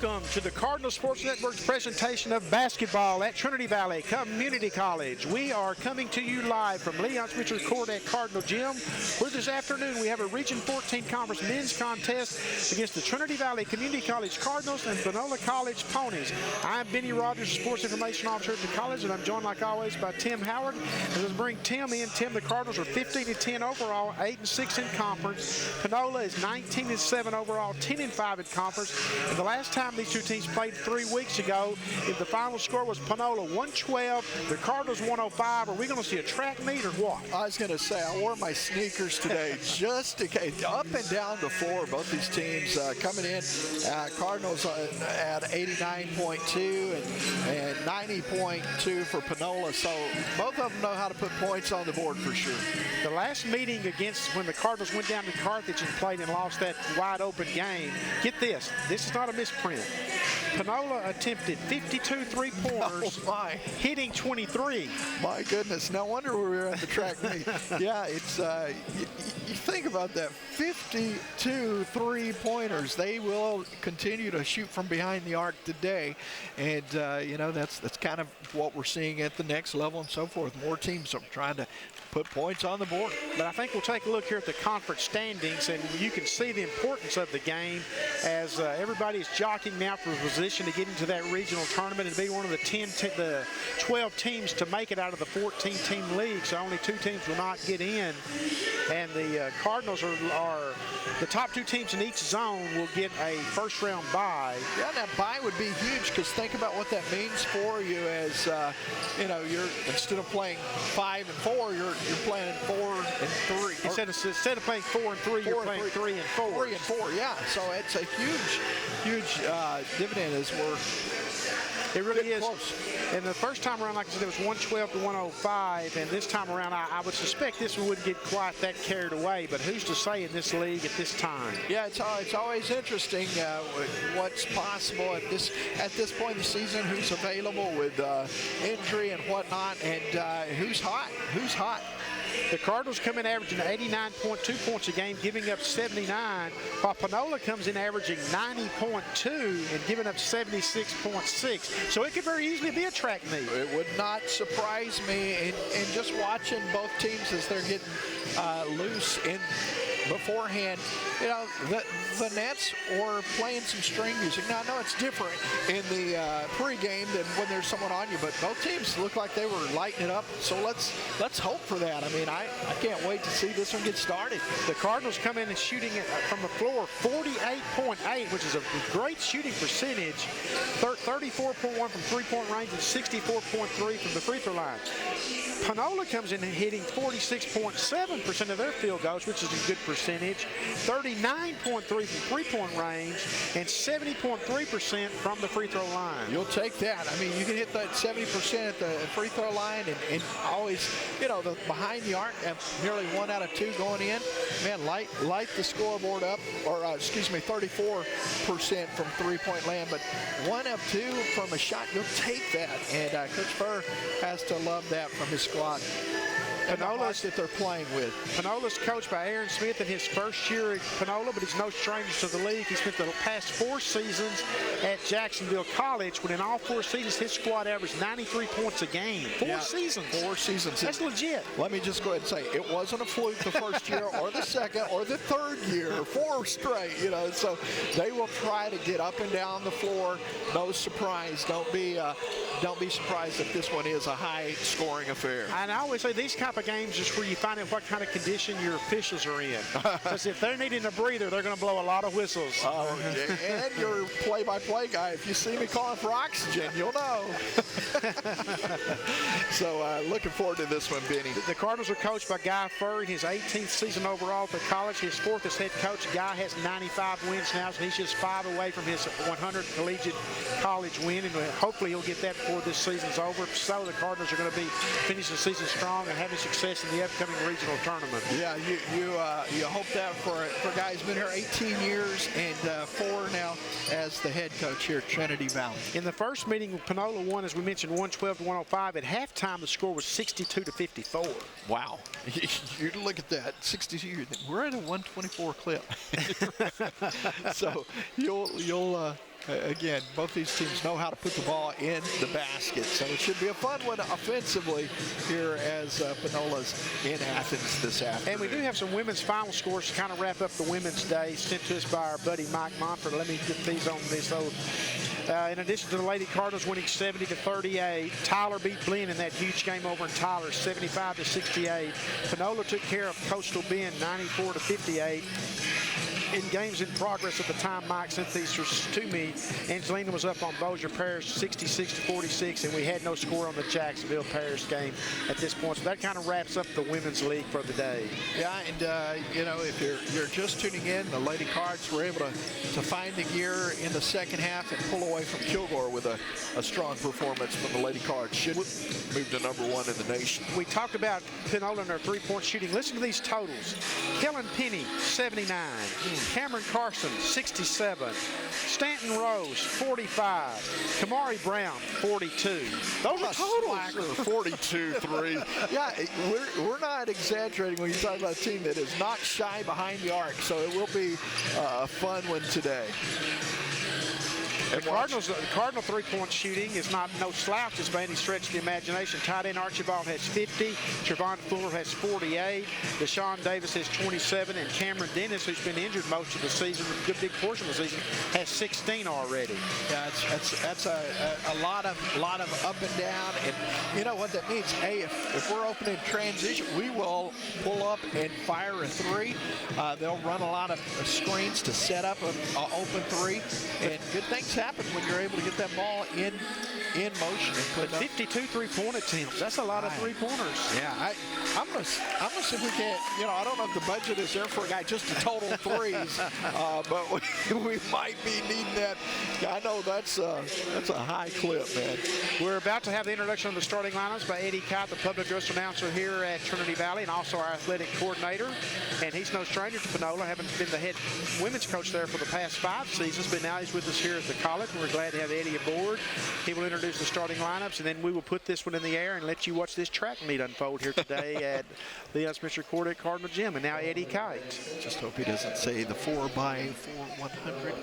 Welcome to the Cardinal Sports Network's presentation of basketball at Trinity Valley Community College. We are coming to you live from Leon Spencer Court at Cardinal Gym, where this afternoon we have a Region 14 Conference men's contest against the Trinity Valley Community College Cardinals and Panola College Ponies. I'm Benny Rogers, Sports Information Officer at the college, and I'm joined like always by Tim Howard. And let's bring Tim in. Tim, the Cardinals are 15-10 overall, 8-6 in conference. Panola is 19-7 overall, 10-5 in conference. And the last time these two teams played 3 weeks ago, if the final score was Panola 112, the Cardinals 105, are we going to see a track meet or what? I was going to say, I wore my sneakers today just in case. Up and down the floor, both these teams coming in. Cardinals at 89.2 and 90.2 for Panola. So both of them know how to put points on the board for sure. The last meeting against when the Cardinals went down to Carthage and played and lost that wide open game, get this is not a misprint. Panola attempted 52 three-pointers, hitting 23. My goodness, no wonder we were at the track meet. Yeah, it's you think about that, 52 three-pointers. They will continue to shoot from behind the arc today, and you know, that's kind of what we're seeing at the next level and so forth. More teams are trying to put points on the board. But I think we'll take a look here at the conference standings, and you can see the importance of the game as everybody is jockeying now for a position to get into that regional tournament and be one of the 12 teams to make it out of the 14-team league. So only 2 teams will not get in, and the Cardinals are the top 2 teams in each zone will get a first-round bye. Yeah, that bye would be huge, because think about what that means for you as you know, you're instead of playing 5 and 4, you're playing 4 and 3. Instead of playing 4 and 3, you're playing 3 and 4. 3 and 4, yeah. So it's a huge dividend as we're. It really is. Close. And the first time around, like I said, it was 112 to 105. And this time around, I would suspect this one wouldn't get quite that carried away. But who's to say in this league at this time? Yeah, it's always interesting what's possible at this point in the season. Who's available with injury and whatnot, and who's hot? Who's hot? The Cardinals come in averaging 89.2 points a game, giving up 79, while Panola comes in averaging 90.2 and giving up 76.6. So it could very easily be a track meet. It would not surprise me, and just watching both teams as they're getting loose in beforehand, you know, the Nets or playing some string music. Now, I know it's different in the pregame than when there's someone on you, but both teams look like they were lighting it up. So let's hope for that. I mean, I can't wait to see this one get started. The Cardinals come in and shooting it from the floor 48.8, which is a great shooting percentage. 34.1 from three-point range and 64.3 from the free throw line. Panola comes in and hitting 46.7% of their field goals, which is a good percentage, 39.3 from three-point range, and 70.3% from the free throw line. You'll take that. I mean, you can hit that 70% at the free throw line and always, you know, the behind the arc, nearly 1 out of 2 going in. Man, light the scoreboard up, or excuse me, 34% from three-point land, but 1 of 2 from a shot, you'll take that. And Coach Furr has to love that from his squad. Panola's that they're playing with. Panola's coached by Aaron Smith in his first year at Panola, but he's no stranger to the league. He spent the past 4 seasons at Jacksonville College, when in all 4 seasons his squad averaged 93 points a game. 4 seasons. 4 seasons. That's legit. Let me just go ahead and say, it wasn't a fluke the first year or the second or the third year, 4 straight, you know. So they will try to get up and down the floor. No surprise. Don't be surprised if this one is a high-scoring affair. And I always say these type of games is where you find out what kind of condition your officials are in. Because if they're needing a breather, they're going to blow a lot of whistles. Oh, and your play-by-play guy, if you see me calling for oxygen, you'll know. So looking forward to this one, Benny. The Cardinals are coached by Guy Furr in his 18th season overall at the college. His 4th as head coach. Guy has 95 wins now, so he's just 5 away from his 100 collegiate college win, and hopefully he'll get that before this season's over. So the Cardinals are going to be finishing the season strong and having success in the upcoming regional tournament. Yeah, you hope that for a guy who's been here 18 years and 4 now as the head coach here at Trinity Valley. In the first meeting, Panola won, as we mentioned, 112 to 105. At halftime, the score was 62 to 54. Wow, you look at that, 62. We're at a 124 clip. So you'll again, both these teams know how to put the ball in the basket. So it should be a fun one offensively here as Panola's in Athens this afternoon. And we do have some women's final scores to kind of wrap up the Women's Day sent to us by our buddy Mike Montford. Let me get these on this. So, in addition to the Lady Cardinals winning 70-38, Tyler beat Blinn in that huge game over in Tyler, 75-68. Panola took care of Coastal Bend, 94-58. In games in progress at the time Mike sent these to me, Angelina was up on Bossier Parish 66-46, and we had no score on the Jacksonville Parish game at this point. So that kind of wraps up the women's league for the day. Yeah, and you know, if you're just tuning in, the Lady Cards were able to find the gear in the second half and pull away from Kilgore with a strong performance from the Lady Cards. Should move to #1 in the nation. We talked about Panola and their three-point shooting. Listen to these totals. Kellen Penny, 79. Cameron Carson, 67. Stanton Rose, 45. Kamari Brown, 42. Those are totals. 42-3. Yeah, we're not exaggerating when you talk about a team that is not shy behind the arc. So it will be a fun one today. The Cardinal three-point shooting is no slouch by any stretch of the imagination. Tight end Archibald has 50. Trevon Fuller has 48. Deshaun Davis has 27. And Cameron Dennis, who's been injured most of the season, a good big portion of the season, has 16 already. Yeah, that's a lot of up and down. And you know what that means? Hey, if we're opening transition, we will pull up and fire a three. They'll run a lot of screens to set up an open three. And good things happen when you're able to get that ball in motion. But 52 three-point attempts, that's a lot of three-pointers. Yeah, I'm gonna see if we can't, you know, I don't know if the budget is there for a guy just to total threes, but we might be needing that. I know that's a high clip, man. We're about to have the introduction of the starting lineups by Eddie Kite, the public address announcer here at Trinity Valley, and also our athletic coordinator. And he's no stranger to Panola, having been the head women's coach there for the past 5 seasons, but now he's with us here at the college, and we're glad to have Eddie aboard. He will introduce the starting lineups, and then we will put this one in the air and let you watch this track meet unfold here today at Leon Spencer Court at Cardinal Gym. And now Eddie Kite. Just hope he doesn't say the 4x4 100.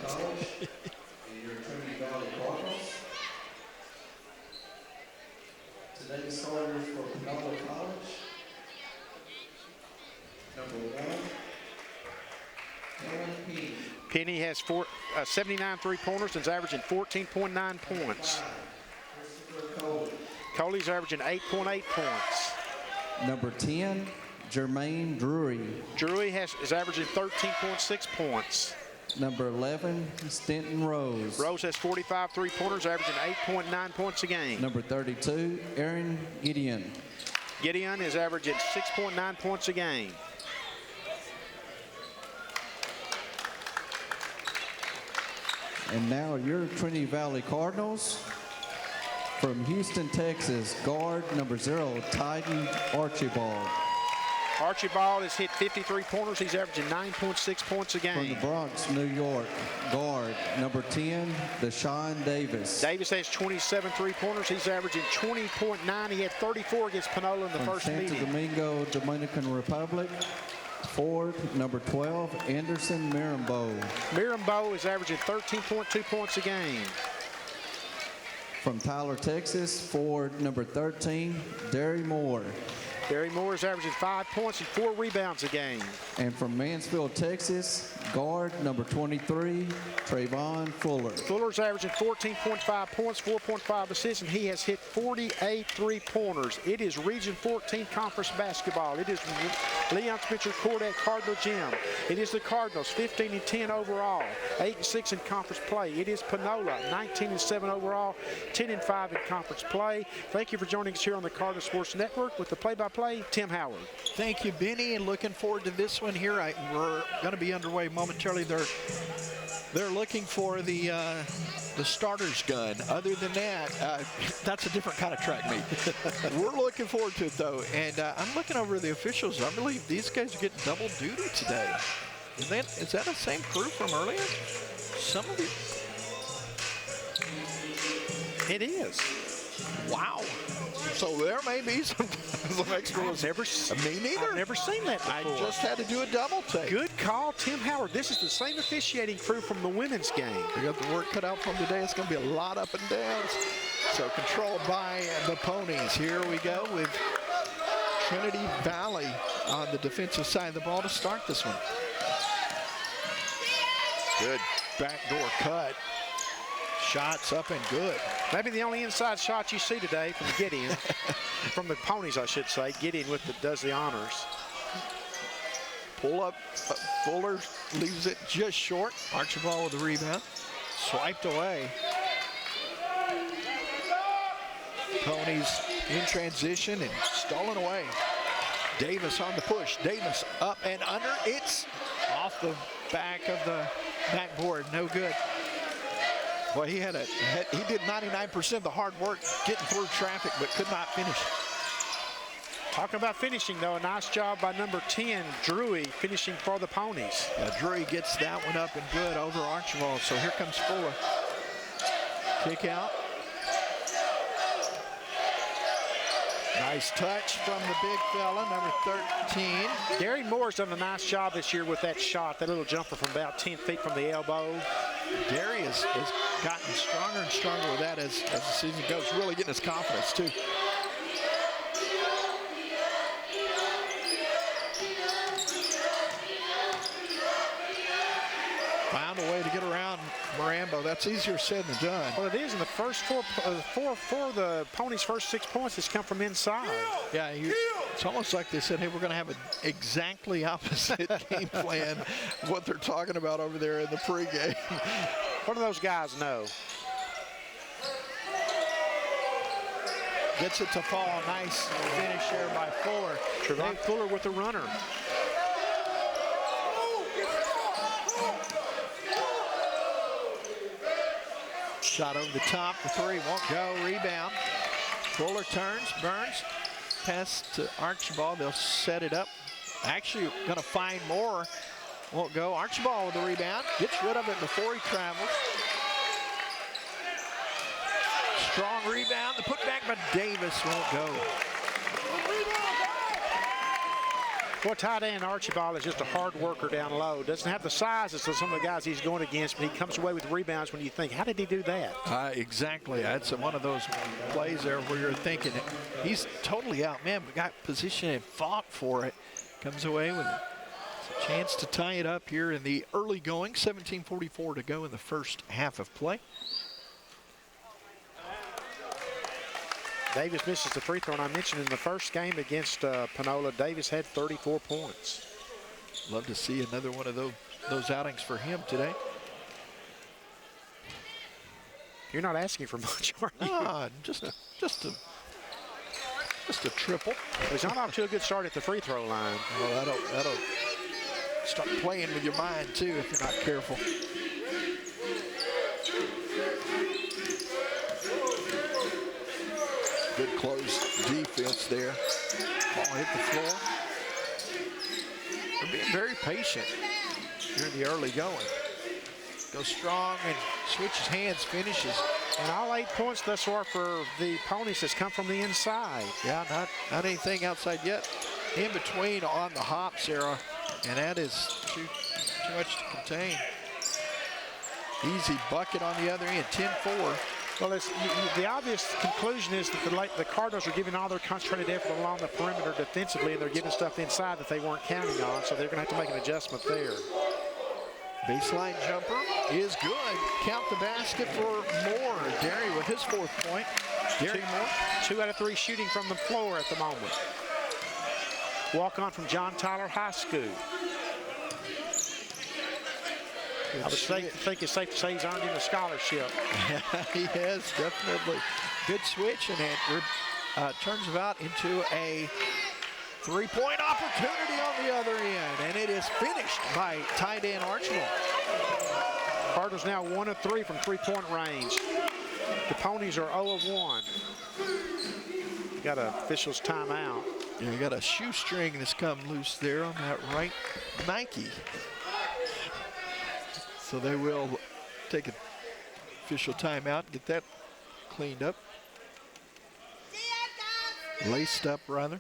Today's starters for Panola College. #1, Aaron Penny. Penny has 79 three-pointers and is averaging 14.9 points. Coley's averaging 8.8 points. #10, Jermaine Drury. Drury is averaging 13.6 points. #11, Stanton Rose. Rose has 45 three-pointers, averaging 8.9 points a game. #32, Aaron Gideon. Gideon is averaging 6.9 points a game. And now your Trinity Valley Cardinals. From Houston, Texas, guard #0, Titan Archibald. Archibald has hit 53 pointers. He's averaging 9.6 points a From the game. Bronx, New York, guard #10, Deshaun Davis. Davis has 27 three-pointers. He's averaging 20.9. He had 34 against Panola in the From first Santo meeting. Domingo, Dominican Republic, forward #12, Anderson Mirambo. Mirambo is averaging 13.2 points a game. From Tyler, Texas, forward #13, Derry Moore. Derry Moore is averaging 5 points and 4 rebounds a game. And from Mansfield, Texas, guard #23, Trayvon Fuller. Fuller's averaging 14.5 points, 4.5 assists, and he has hit 48 three-pointers. It is Region 14 Conference basketball. It is Leon Spencer Court at Cardinal Gym. It is the Cardinals, 15-10 overall, 8-6 in conference play. It is Panola, 19-7 overall, 10-5 in conference play. Thank you for joining us here on the Cardinal Sports Network with the play-by-play, Tim Howard. Thank you, Benny, and looking forward to this one here. We're going to be underway momentarily. They're looking for the starter's gun. Other than that, that's a different kind of track meet. We're looking forward to it, though. And I'm looking over the officials. I believe these guys are getting double duty today. Is that the same crew from earlier? Some of you. It is. Wow. So there may be some extra. Me neither. I've never seen that before. I just had to do a double take. Good call, Tim Howard. This is the same officiating crew from the women's game. We got the work cut out from today. It's going to be a lot up and downs. So controlled by the Ponies. Here we go with Trinity Valley on the defensive side of the ball to start this one. Good backdoor cut. Shots up and good. Maybe the only inside shot you see today from Gideon, from the Ponies, I should say. Gideon does the honors. Pull up. Fuller leaves it just short. Archibald with the rebound. Swiped away. Ponies in transition and stolen away. Davis on the push. Davis up and under. It's off the back of the backboard. No good. Boy, he did 99% of the hard work getting through traffic, but could not finish. Talking about finishing, though, a nice job by number 10, Drewy, finishing for the Ponies. Yeah, Drury gets that one up and good over Archibald. So here comes Fuller. Kick out. Nice touch from the big fella, number 13. Gary Moore's done a nice job this year with that shot, that little jumper from about 10 feet from the elbow. Gary has gotten stronger and stronger with that as the season goes, really getting his confidence, too. Found a way to get around Marambo. That's easier said than done. Well, it is in the first four of the Ponies' first 6 points has come from inside. Yeah, it's almost like they said, hey, we're going to have an exactly opposite game plan of what they're talking about over there in the pregame. What do those guys know? Gets it to fall. Nice finish there by Fuller. Trevon Fuller with the runner. Shot over the top, the three won't go, rebound. Fuller turns, Burns, pass to Archibald, they'll set it up. Actually gonna find more, won't go. Archibald with the rebound, gets rid of it before he travels. Strong rebound, the putback by Davis won't go. Well, tight end Archibald is just a hard worker down low. Doesn't have the size as some of the guys he's going against, but he comes away with rebounds when you think, how did he do that? Exactly. That's one of those plays there where you're thinking he's totally out. Man, we got position and fought for it. Comes away with a chance to tie it up here in the early going. 17:44 to go in the first half of play. Davis misses the free throw, and I mentioned in the first game against Panola, Davis had 34 points. Love to see another one of those outings for him today. You're not asking for much, are you? Just a triple. He's not off to a good start at the free throw line. Well, that'll start playing with your mind too if you're not careful. Good close defense there. Ball hit the floor. They're being very patient here in the early going. Goes strong and switches hands, finishes. And all 8 points thus far for the Ponies has come from the inside. Yeah, not anything outside yet. In between on the hops there, and that is too much to contain. Easy bucket on the other end, 10-4. Well, the obvious conclusion is that the Cardinals are giving all their concentrated effort along the perimeter defensively, and they're giving stuff inside that they weren't counting on, so they're going to have to make an adjustment there. Baseline jumper is good. Count the basket for Moore. Derry with his 4th point. Derry Moore. 2 out of 3 shooting from the floor at the moment. Walk on from John Tyler High School. I would think it's safe to say he's earned him a scholarship. Yeah, he has, definitely. Good switch, and it turns about into a 3-point opportunity on the other end, and it is finished by tight end Archibald. Cardinals now 1 of 3 from 3-point range. The Ponies are 0 of 1. Got an official's timeout. Yeah, you got a shoestring that's come loose there on that right Nike. So they will take an official timeout and get that cleaned up. Laced up, rather.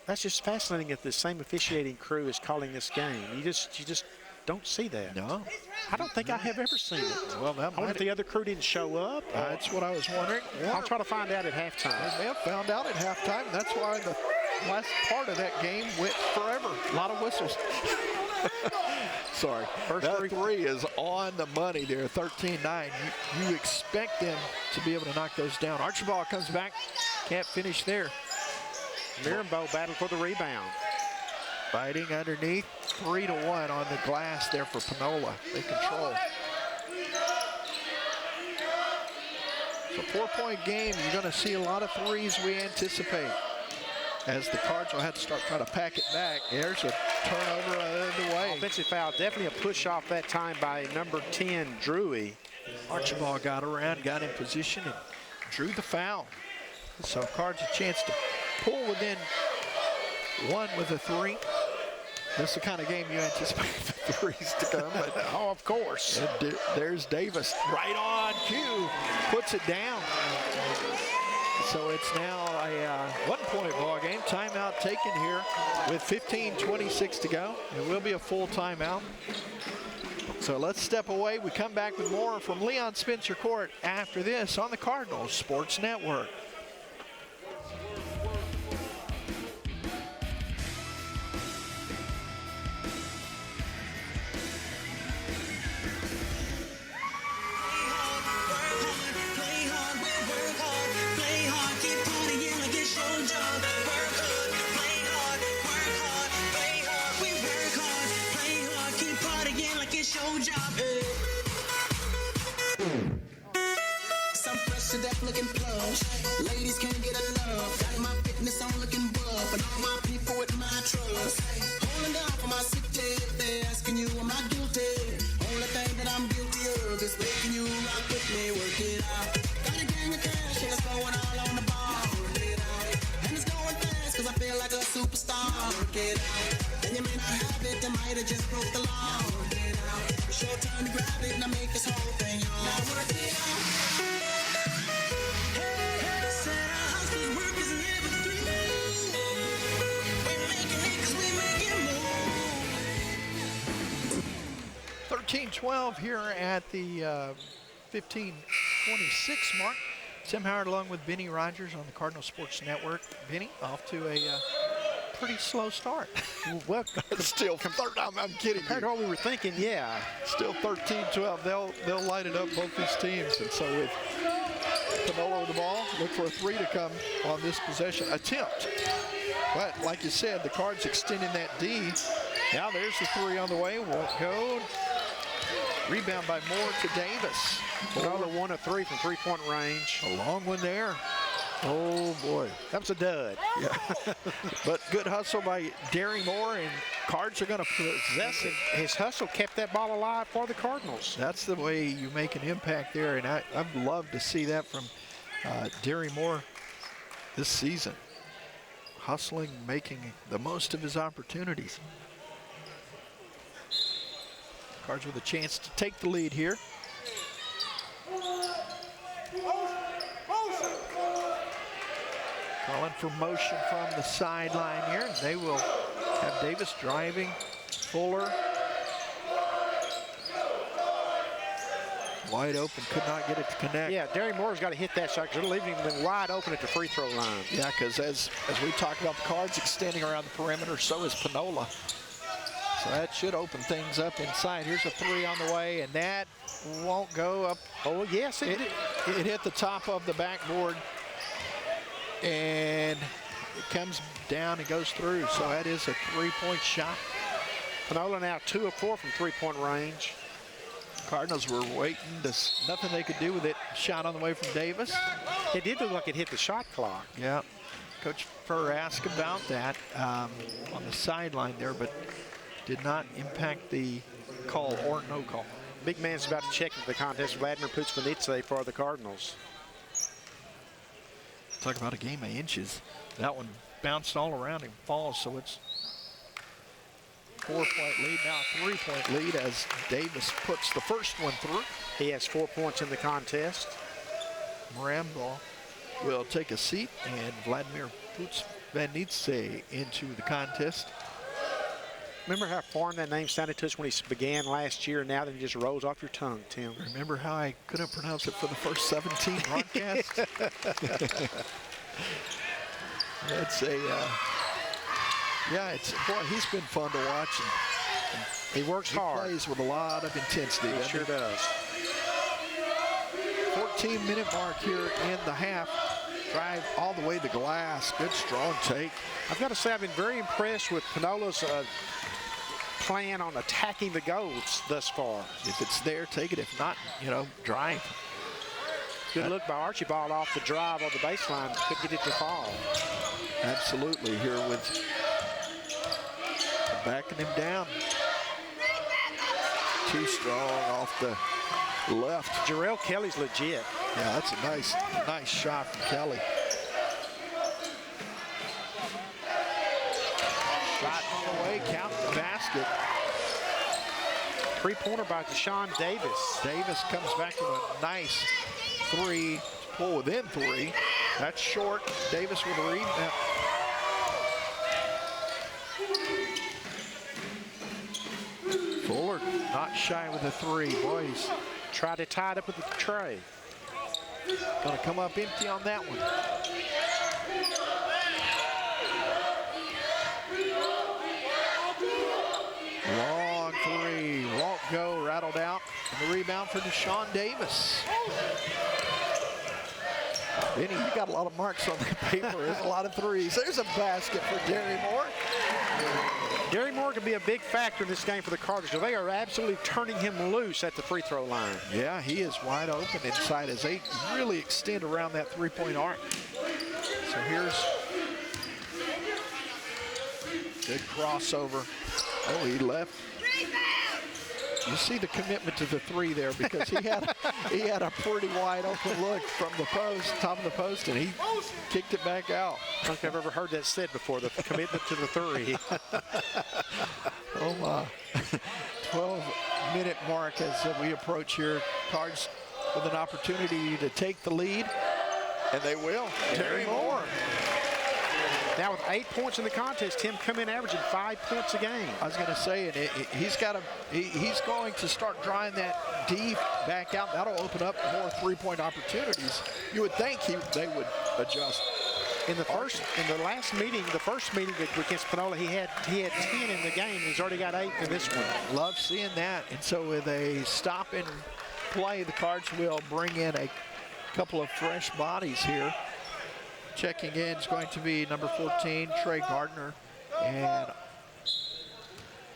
That's just fascinating that the same officiating crew is calling this game. You just don't see that. No. I don't think I have ever seen it. Well, that I wonder if the other crew didn't show up. That's what I was wondering. I'll try to find out at halftime. They may have found out at halftime. That's why the last part of that game went forever. A lot of whistles. Sorry. That three is on the money there, 13-9. You expect them to be able to knock those down. Archibald comes back, can't finish there. Mirambeau battled for the rebound. Fighting underneath, 3-1 on the glass there for Panola. They control. It's a 4-point game. You're going to see a lot of threes we anticipate. As the Cards will have to start trying to pack it back. There's a turnover the way. Offensive foul, definitely a push off that time by number 10, Drewy. Archibald got around, got in position, and drew the foul. So Cards a chance to pull within one with a three. This is the kind of game you anticipate the threes to come. But Oh, of course. there's Davis right on cue, puts it down. So it's now a 1-point ball game. Timeout taken here with 15:26 to go. It will be a full timeout. So let's step away. We come back with more from Leon Spencer Court after this on the Cardinals Sports Network. Some fresh to death looking plush. Ladies can't get enough. Got my fitness on looking buff. And all my people with my trust. Holding down for my city. They asking you, am I guilty? Only thing that I'm guilty of is making you rock with me. Work it out. Got a gang of cash and it's going all on the bar. Work it out. And it's going fast cause I feel like a superstar. Work it out. And you may not have it, I might have just broke the law. Work it out. Short time to grab it and I make this whole thing yours. Now work it out. Said our hustler's work is never through. We making it 'cause we making moves. 13-12 here at the 15:26 mark. Tim Howard along with Benny Rogers on the Cardinal Sports Network. Benny, off to a pretty slow start. Well, Still, I'm kidding compared to you. what we were thinking, yeah. Still 13-12. They'll light it up, both these teams. And so with Panola with the ball, look for a three to come on this possession attempt. But like you said, the Cards extending that D. Now there's the three on the way. Won't go. Rebound by Moore to Davis. Panola 1 of 3 from three-point range. A long one there. Oh boy. That was a dud. Yeah. But good hustle by Derry Moore, and Cards are going to possess it. His hustle kept that ball alive for the Cardinals. That's the way you make an impact there, and I'd love to see that from Derry Moore this season. Hustling, making the most of his opportunities. Cards with a chance to take the lead here. Calling for motion from the sideline here. They will have Davis driving. Fuller. Wide open, could not get it to connect. Yeah, Derry Moore's got to hit that shot because it'll leave him wide open at the free throw line. Yeah, because as we talk about the Cards extending around the perimeter, so is Panola. So that should open things up inside. Here's a three on the way, and that won't go up. Oh, yes, it did. It hit the top of the backboard, and it comes down and goes through. So that is a three-point shot. Panola now 2 of 4 from three-point range. Cardinals were waiting. Nothing they could do with it. Shot on the way from Davis. It did look like it hit the shot clock. Yeah. Coach Furr asked about that on the sideline there, but did not impact the call or no call. Big man's about to check into the contest. Vladimir Putsvanitze for the Cardinals. Talk about a game of inches. That one bounced all around him, falls, so it's 4-point lead, now 3-point lead as Davis puts the first one through. He has 4 points in the contest. Morambo will take a seat, and Vladimir Puts-Vanitse into the contest. Remember how foreign that name sounded to us when he began last year, and now that it just rolls off your tongue, Tim? Remember how I couldn't pronounce it for the first 17 broadcasts? It's a, boy, he's been fun to watch. And he works hard. He plays with a lot of intensity. He sure does. 14-minute mark here in the half. Drive all the way to the glass. Good, strong take. I've got to say, I've been very impressed with Panola's plan on attacking the goals thus far. If it's there, take it. If not, drive. Good look by Archibald off the drive on the baseline. Could get it to fall. Absolutely, here with backing him down. Too strong off the left. Jarrell Kelly's legit. Yeah, that's a nice shot from Kelly. Shot on the way, count the basket. Three-pointer by Deshaun Davis. Davis comes back with a nice three, pull within three. That's short. Davis with a rebound. Fuller not shy with a three. Boys, try to tie it up with the tray. Gonna come up empty on that one. Long three, won't go, rattled out. And the rebound for Deshaun Davis. Benny, you got a lot of marks on the paper. There's a lot of threes. There's a basket for Gary Moore. Gary Moore can be a big factor in this game for the Cardinals. So they are absolutely turning him loose at the free throw line. Yeah, he is wide open inside as they really extend around that three-point arc. So here's good crossover. Oh, he left. You see the commitment to the three there because he had a pretty wide open look from the post, top of the post, and he kicked it back out. I don't think I've ever heard that said before, the commitment to the three. Oh my. 12-minute mark as we approach here. Cards with an opportunity to take the lead, and they will. Gary Moore. Now with 8 points in the contest, Tim come in averaging 5 points a game. I was going to say, and he's going to start drawing that deep back out. That'll open up more three-point opportunities. You would think they would adjust. In the first meeting against Panola, he had 10 in the game. He's already got 8 in this one. Love seeing that. And so with a stop and play, the Cards will bring in a couple of fresh bodies here. Checking in is going to be number 14, Trey Gardner. And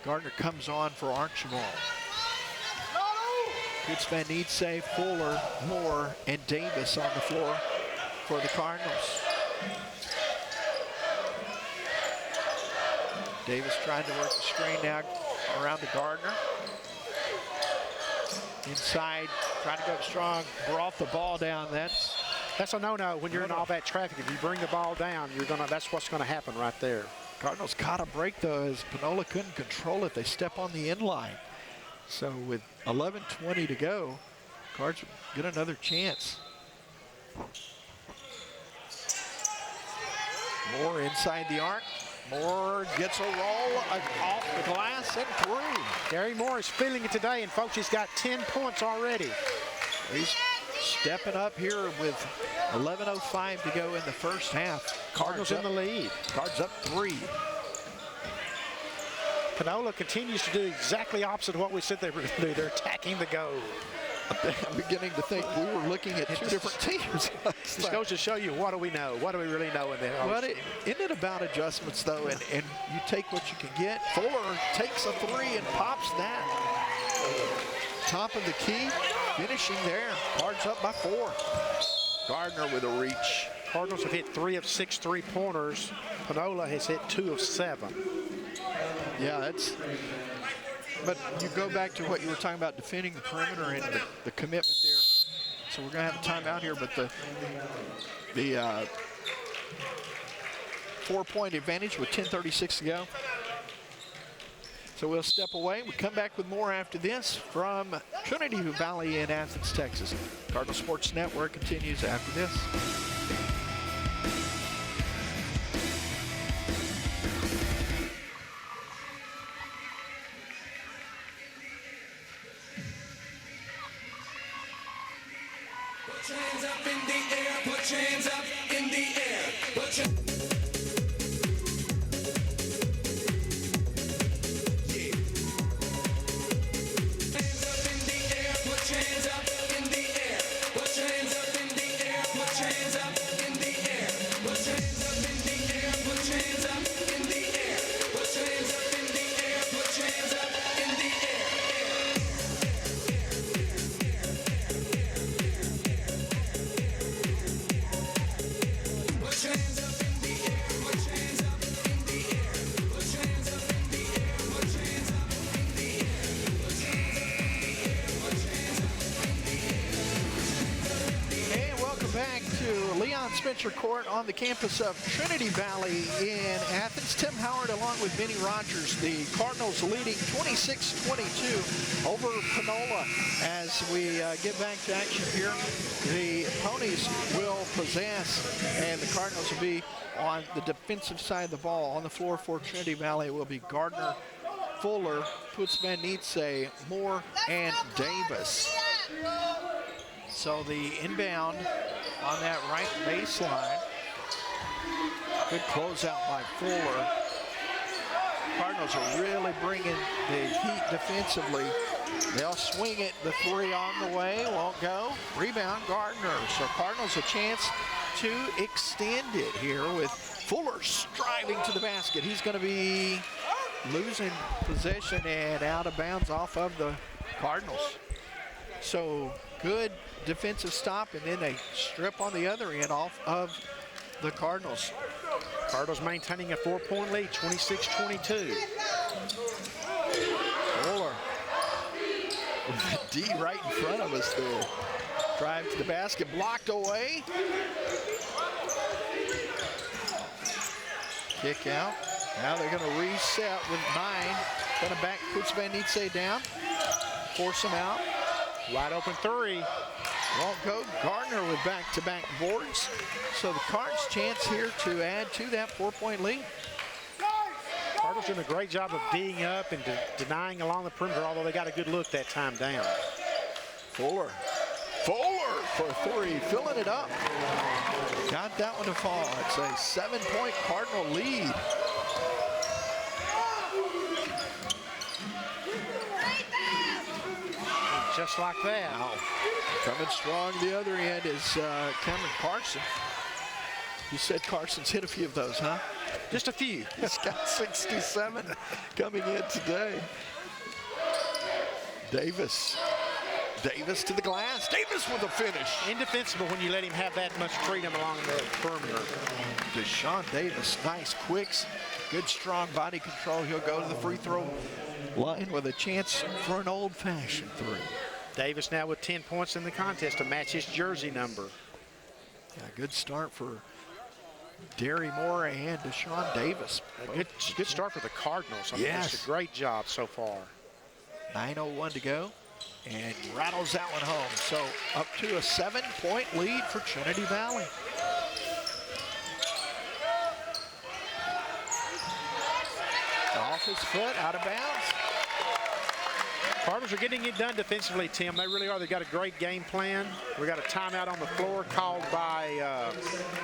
Gardner comes on for Archibald. It's Vanitse, Fuller, Moore, and Davis on the floor for the Cardinals. Davis trying to work the screen now around to Gardner. Inside, trying to go strong, brought the ball down. That's a no-no when you're in all that traffic. If you bring the ball down, that's what's gonna happen right there. Cardinals caught a break though as Panola couldn't control it. They step on the end line. So with 11:20 to go, Cards get another chance. Moore inside the arc. Moore gets a roll off the glass and through. Gary Moore is feeling it today, and folks, he's got 10 points already. He's stepping up here with 11:05 to go in the first half. Cardinals in the lead. Cards up 3. Panola continues to do exactly opposite of what we said they were going to do. They're attacking the goal. I'm beginning to think we were looking at two different teams. This goes to show you, what do we know? What do we really know in there? Well, isn't it about adjustments, though? And you take what you can get. Fuller takes a 3 and pops that. Top of the key, finishing there. Cards up by 4. Gardner with a reach. Cardinals have hit 3 of 6 three-pointers. Panola has hit 2 of 7. Yeah, but you go back to what you were talking about, defending the perimeter and the commitment there. So we're going to have a timeout here, but the 4-point advantage with 10:36 to go. So we'll step away. We'll come back with more after this from Trinity Valley in Athens, Texas. Cardinal Sports Network continues after this. Spencer Court on the campus of Trinity Valley in Athens. Tim Howard along with Benny Rogers. The Cardinals leading 26-22 over Panola. As we get back to action here, the Ponies will possess, and the Cardinals will be on the defensive side of the ball. On the floor for Trinity Valley will be Gardner, Fuller, Puts Van Nietse, Moore, and Davis. So the inbound on that right baseline. Good closeout by Fuller. Cardinals are really bringing the heat defensively. They'll swing it. The three on the way. Won't go. Rebound, Gardner. So Cardinals a chance to extend it here with Fuller striving to the basket. He's going to be losing possession and out of bounds off of the Cardinals. So good defensive stop, and then they strip on the other end off of the Cardinals. Cardinals maintaining a 4-point lead, 26-22. Fuller with the D right in front of us there. Drive to the basket, blocked away. Kick out. Now they're going to reset with 9. Going to back, puts Van Nietse down. Force him out. Wide open three. Won't go. Gardner with back-to-back boards. So the Cards chance here to add to that 4-point lead. Cardinals doing a great job of D'ing up and denying along the perimeter, although they got a good look that time down. Fuller for 3, filling it up. Got that one to fall. It's a 7-point Cardinal lead. Just like that. Wow. Coming strong the other end is Cameron Carson. You said Carson's hit a few of those, huh? Just a few. He's got 67 coming in today. Davis to the glass. Davis with a finish. Indefensible when you let him have that much freedom along the perimeter. Deshaun Davis, nice quicks, good strong body control. He'll go to the free throw line with a chance for an old-fashioned 3. Davis now with 10 points in the contest to match his jersey number. Yeah, good start for Derry Moore and Deshaun Davis. A good start for the Cardinals. I mean, Yes. It's a great job so far. 9:01 to go, and rattles that one home. So up to a 7-point lead for Trinity Valley. Off his foot, out of bounds. Cardinals are getting it done defensively, Tim. They really are. They've got a great game plan. We got a timeout on the floor called by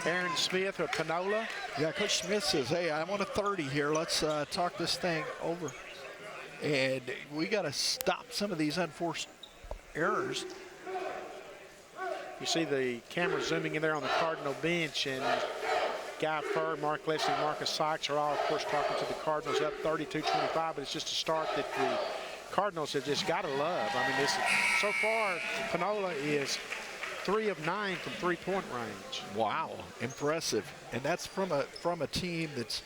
Aaron Smith of Panola. Yeah, Coach Smith says, hey, I want a 30 here. Let's talk this thing over. And we got to stop some of these unforced errors. You see the camera zooming in there on the Cardinal bench, and Guy Furr, Mark Leslie, Marcus Sykes are all, of course, talking to the Cardinals up 32-25, but it's just a start that the Cardinals have just got to love. I mean, so far, Panola is 3 of 9 from three-point range. Wow, impressive. And that's from a team that's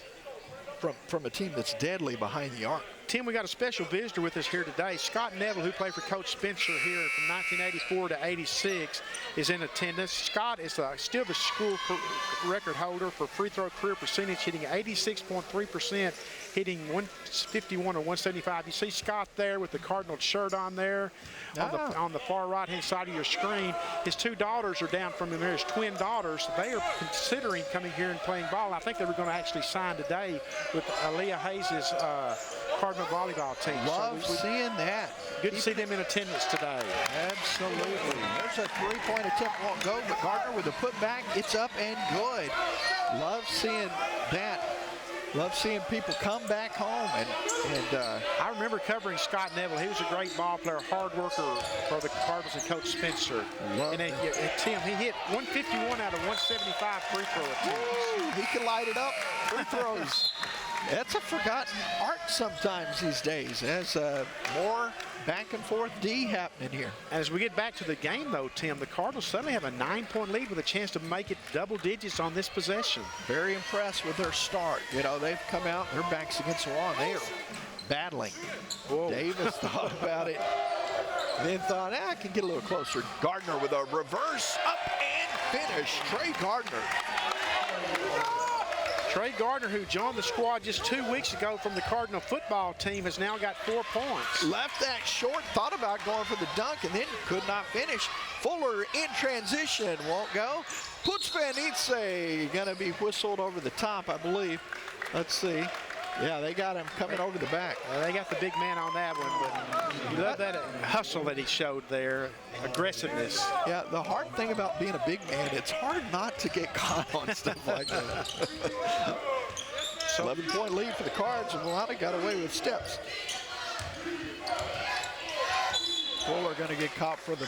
from a team that's deadly behind the arc. Tim, we got a special visitor with us here today. Scott Neville, who played for Coach Spencer here from 1984 to 86, is in attendance. Scott is still the school record holder for free throw career percentage, hitting 86.3%, hitting 151 or 175. You see Scott there with the Cardinal shirt on there on the far right-hand side of your screen. His 2 daughters are down from him there, his twin daughters. They are considering coming here and playing ball. I think they were going to actually sign today with Aaliyah Hayes' Cardinal volleyball team. Love seeing that. Good to see them in attendance today. Absolutely. There's a 3-point attempt, won't go, but Gardner with a putback, it's up and good. Love seeing that. Love seeing people come back home. And I remember covering Scott Neville. He was a great ball player, hard worker for the Cardinals and Coach Spencer. And Tim, he hit 151 out of 175 free throw attempts. He can light it up. Free throws. That's a forgotten art sometimes these days. There's more back and forth D happening here. As we get back to the game, though, Tim, the Cardinals suddenly have a 9-point lead with a chance to make it double digits on this possession. Very impressed with their start. You know, they've come out, their backs against the wall, and they are battling. Whoa. Davis thought about it, then thought, I can get a little closer. Gardner with a reverse up and finish. Trey Gardner. Trey Gardner, who joined the squad just 2 weeks ago from the Cardinal football team, has now got 4 points. Left that short, thought about going for the dunk, and then could not finish. Fuller in transition, won't go. Puts Vanitze, gonna be whistled over the top, I believe. Let's see. Yeah, they got him coming over the back. They got the big man on that one, but you love that hustle that he showed there, aggressiveness. Yeah, the hard thing about being a big man, it's hard not to get caught on stuff like that. 11-point lead for the Cards, and Lonie got away with steps. Fuller going to get caught for the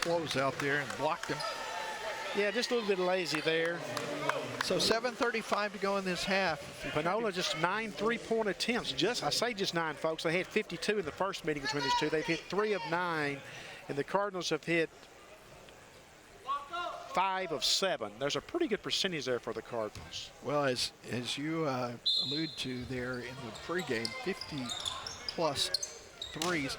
closeout there and blocked him. Yeah, just a little bit lazy there. So 7:35 to go in this half. Panola just 9 3-point attempts. I say just 9, folks. They had 52 in the first meeting between these two. They've hit 3 of 9, and the Cardinals have hit 5 of 7. There's a pretty good percentage there for the Cardinals. Well, as you allude to there in the pregame, 50-plus threes.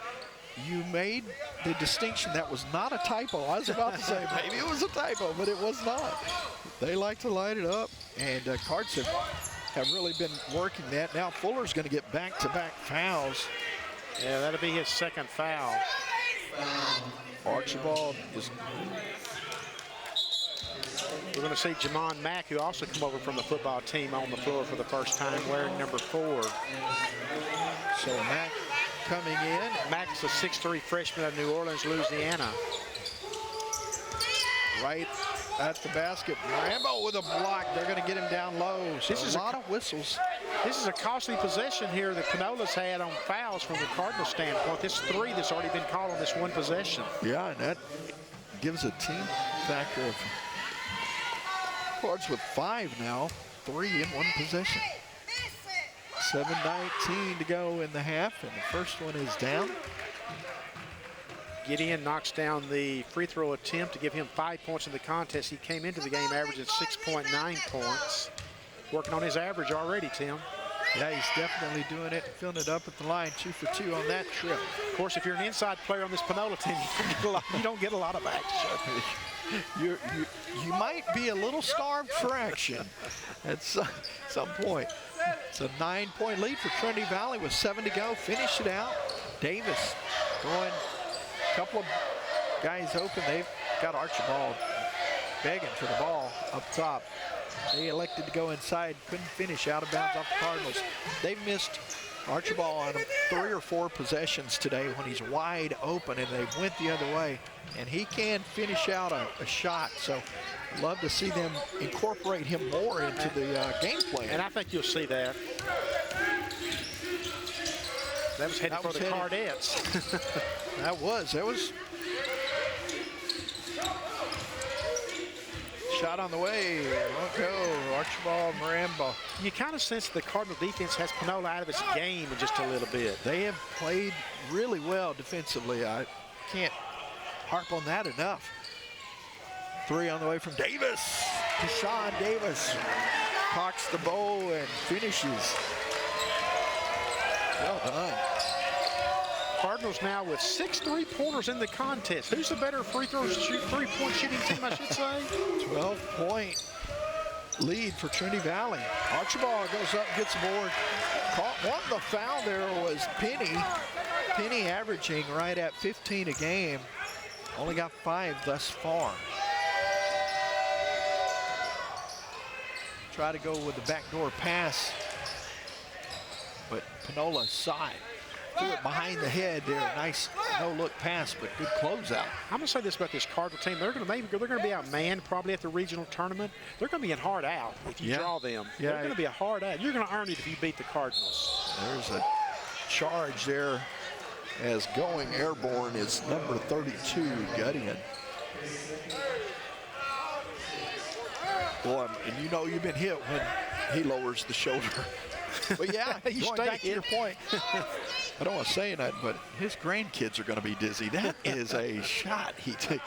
You made the distinction that was not a typo. I was about to say maybe it was a typo, but it was not. They like to light it up, and Cards have really been working that. Now Fuller's going to get back-to-back fouls. Yeah, that'll be his second foul. Archibald is... We're going to see Jamon Mack, who also come over from the football team, on the floor for the first time, wearing number 4. So Mack coming in. Mack's a 6'3" freshman out of New Orleans, Louisiana. Right at the basket. Rambo with a block. They're going to get him down low. So This is a lot of whistles. This is a costly possession here that Panola's had on fouls from the Cardinal standpoint. This 3 that's already been called on this one possession. Yeah, and that gives a team factor of Cards with 5 now, 3 in one possession. 7:19 to go in the half, and the first one is down. Gideon knocks down the free throw attempt to give him 5 points in the contest. He came into the game averaging 6.9 points. Working on his average already, Tim. Yeah, he's definitely doing it, filling it up at the line, 2 for 2 on that trip. Of course, if you're an inside player on this Panola team, you don't get a lot of action. You might be a little starved for action at some point. It's a 9-point lead for Trinity Valley with 7 to go. Finish it out. Davis going, a couple of guys open. They've got Archibald begging for the ball up top. They elected to go inside, couldn't finish, out of bounds off the Cardinals. They've missed Archibald on 3 or 4 possessions today when he's wide open, and they went the other way. And he can finish out a shot, so I'd love to see them incorporate him more into the game plan. And I think you'll see that. That was headed for the Cardettes. That was shot on the way. Won't go. Archibald Marambo. You kind of sense the Cardinal defense has Panola out of its game in just a little bit. They have played really well defensively. I can't harp on that enough. 3 on the way from Davis. Deshaun Davis cocks the bow and finishes. Well done. Cardinals now with 6 3-pointers in the contest. Who's the better three-point shooting team, I should say? 12-point lead for Trinity Valley. Archibald goes up, gets aboard. One of the foul there was Penny. Penny averaging right at 15 a game. Only got 5 thus far. Try to go with the backdoor pass, but Panola saw it. Threw it behind the head there. Nice no-look pass, but good closeout. I'm going to say this about this Cardinal team. They're going to be outmanned probably at the regional tournament. They're going to be in hard out if you draw them. Yeah. They're going to be a hard out. You're going to earn it if you beat the Cardinals. There's a charge there as going airborne is number 32, Guttian. Boy, and you know you've been hit when he lowers the shoulder. But yeah, going back to your point, I don't want to say that, but his grandkids are going to be dizzy. That is a shot he took.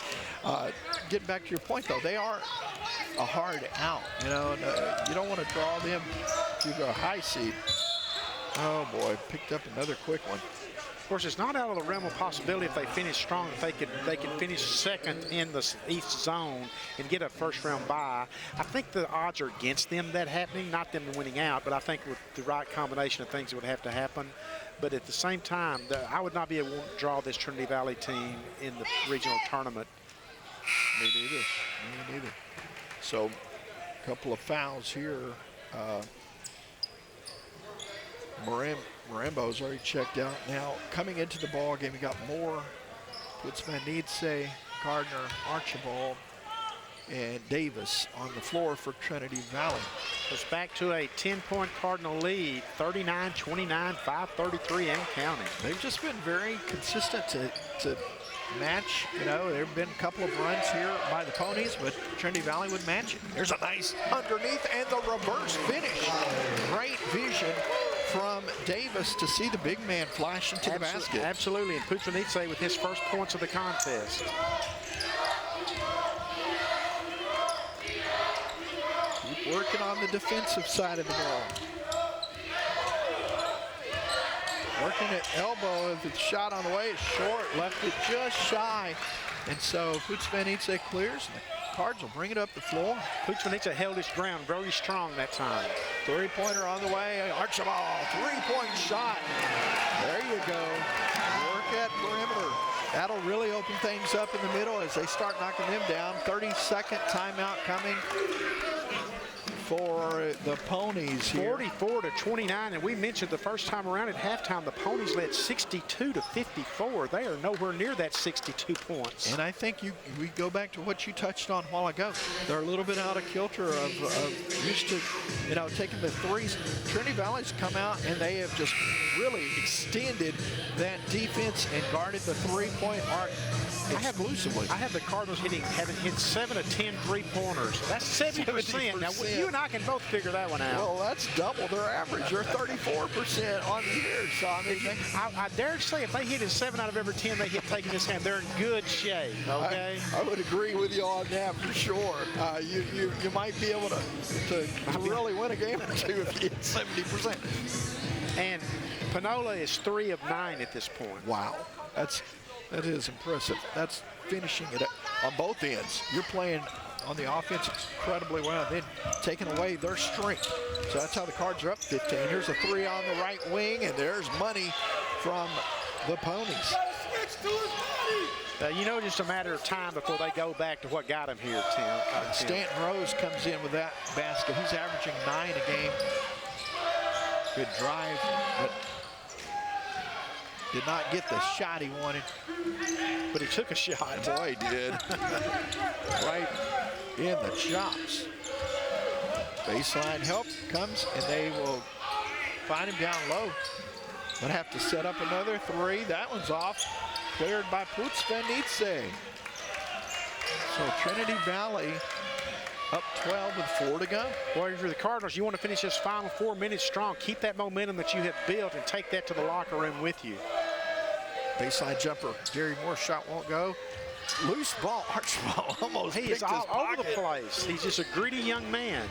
Getting back to your point, though, they are a hard out. You know, and, you don't want to draw them to the high seed. Oh boy, picked up another quick one. Of course, it's not out of the realm of possibility if they finish strong, if they can finish second in the East zone and get a first-round bye. I think the odds are against them that happening, not them winning out, but I think with the right combination of things that would have to happen. But at the same time, I would not be able to draw this Trinity Valley team in the regional tournament. Me neither. Me neither. So, a couple of fouls here. Marambo's already checked out. Now, coming into the ball game, we got Moore, Putzman-Nietzsche, Gardner, Archibald, and Davis on the floor for Trinity Valley. It's back to a 10-point Cardinal lead, 39-29, 5:33 and counting. They've just been very consistent to match. You know, there have been a couple of runs here by the Ponies, but Trinity Valley would match it. There's a nice underneath and the reverse finish. Great vision from Davis to see the big man flash into the basket. Absolutely, and Putzman-Nietzsche with his first points of the contest. Keep working on the defensive side of the ball. Working at elbow, if it's shot on the way, it's short, left it just shy. And so Putzman-Nietzsche clears, and the Cards will bring it up the floor. Putzman-Nietzsche held his ground very strong that time. Three-pointer on the way, Archibald, three-point shot. There you go, work at perimeter. That'll really open things up in the middle as they start knocking them down. 30-second timeout coming for the Ponies here. 44-29, and we mentioned the first time around at halftime, the Ponies led 62-54. They are nowhere near that 62 points. And I think we go back to what you touched on a while ago. They're a little bit out of kilter of used to, you know, taking the threes. Trinity Valley's come out and they have just really extended that defense and guarded the three-point arc exclusively. I have the Cardinals having hit 7 of 10 three-pointers. That's 70%. Now, you and I can both figure that one out. Well, that's double their average. They're 34% on the year. So, I mean, I dare say if they hit it 7 out of every 10 they hit taking this hand, they're in good shape, okay? I would agree with you on that for sure. You might be able to really win a game or two if you hit 70%. And Panola is 3 of 9 at this point. Wow, that is impressive. That's finishing it on both ends. You're playing on the offense incredibly well, then taking away their strength. So that's how the Cards are up 15. Here's a three on the right wing, and there's money from the Ponies. You know, just a matter of time before they go back to what got them here, Tim. Stanton Rose comes in with that basket. He's averaging 9 a game. Good drive, but did not get the shot he wanted. But he took a shot. Boy, he did. Right in the chops. Baseline help comes, and they will find him down low. But have to set up another three. That one's off. Cleared by Putzman-Nietzsche. So Trinity Valley up 12 with 4 to go. Well, for the Cardinals, you want to finish this final 4 minutes strong. Keep that momentum that you have built and take that to the locker room with you. Baseline jumper. Gary Moore's shot won't go. Loose ball. Archibald almost He is all over the place. He's just a greedy young man.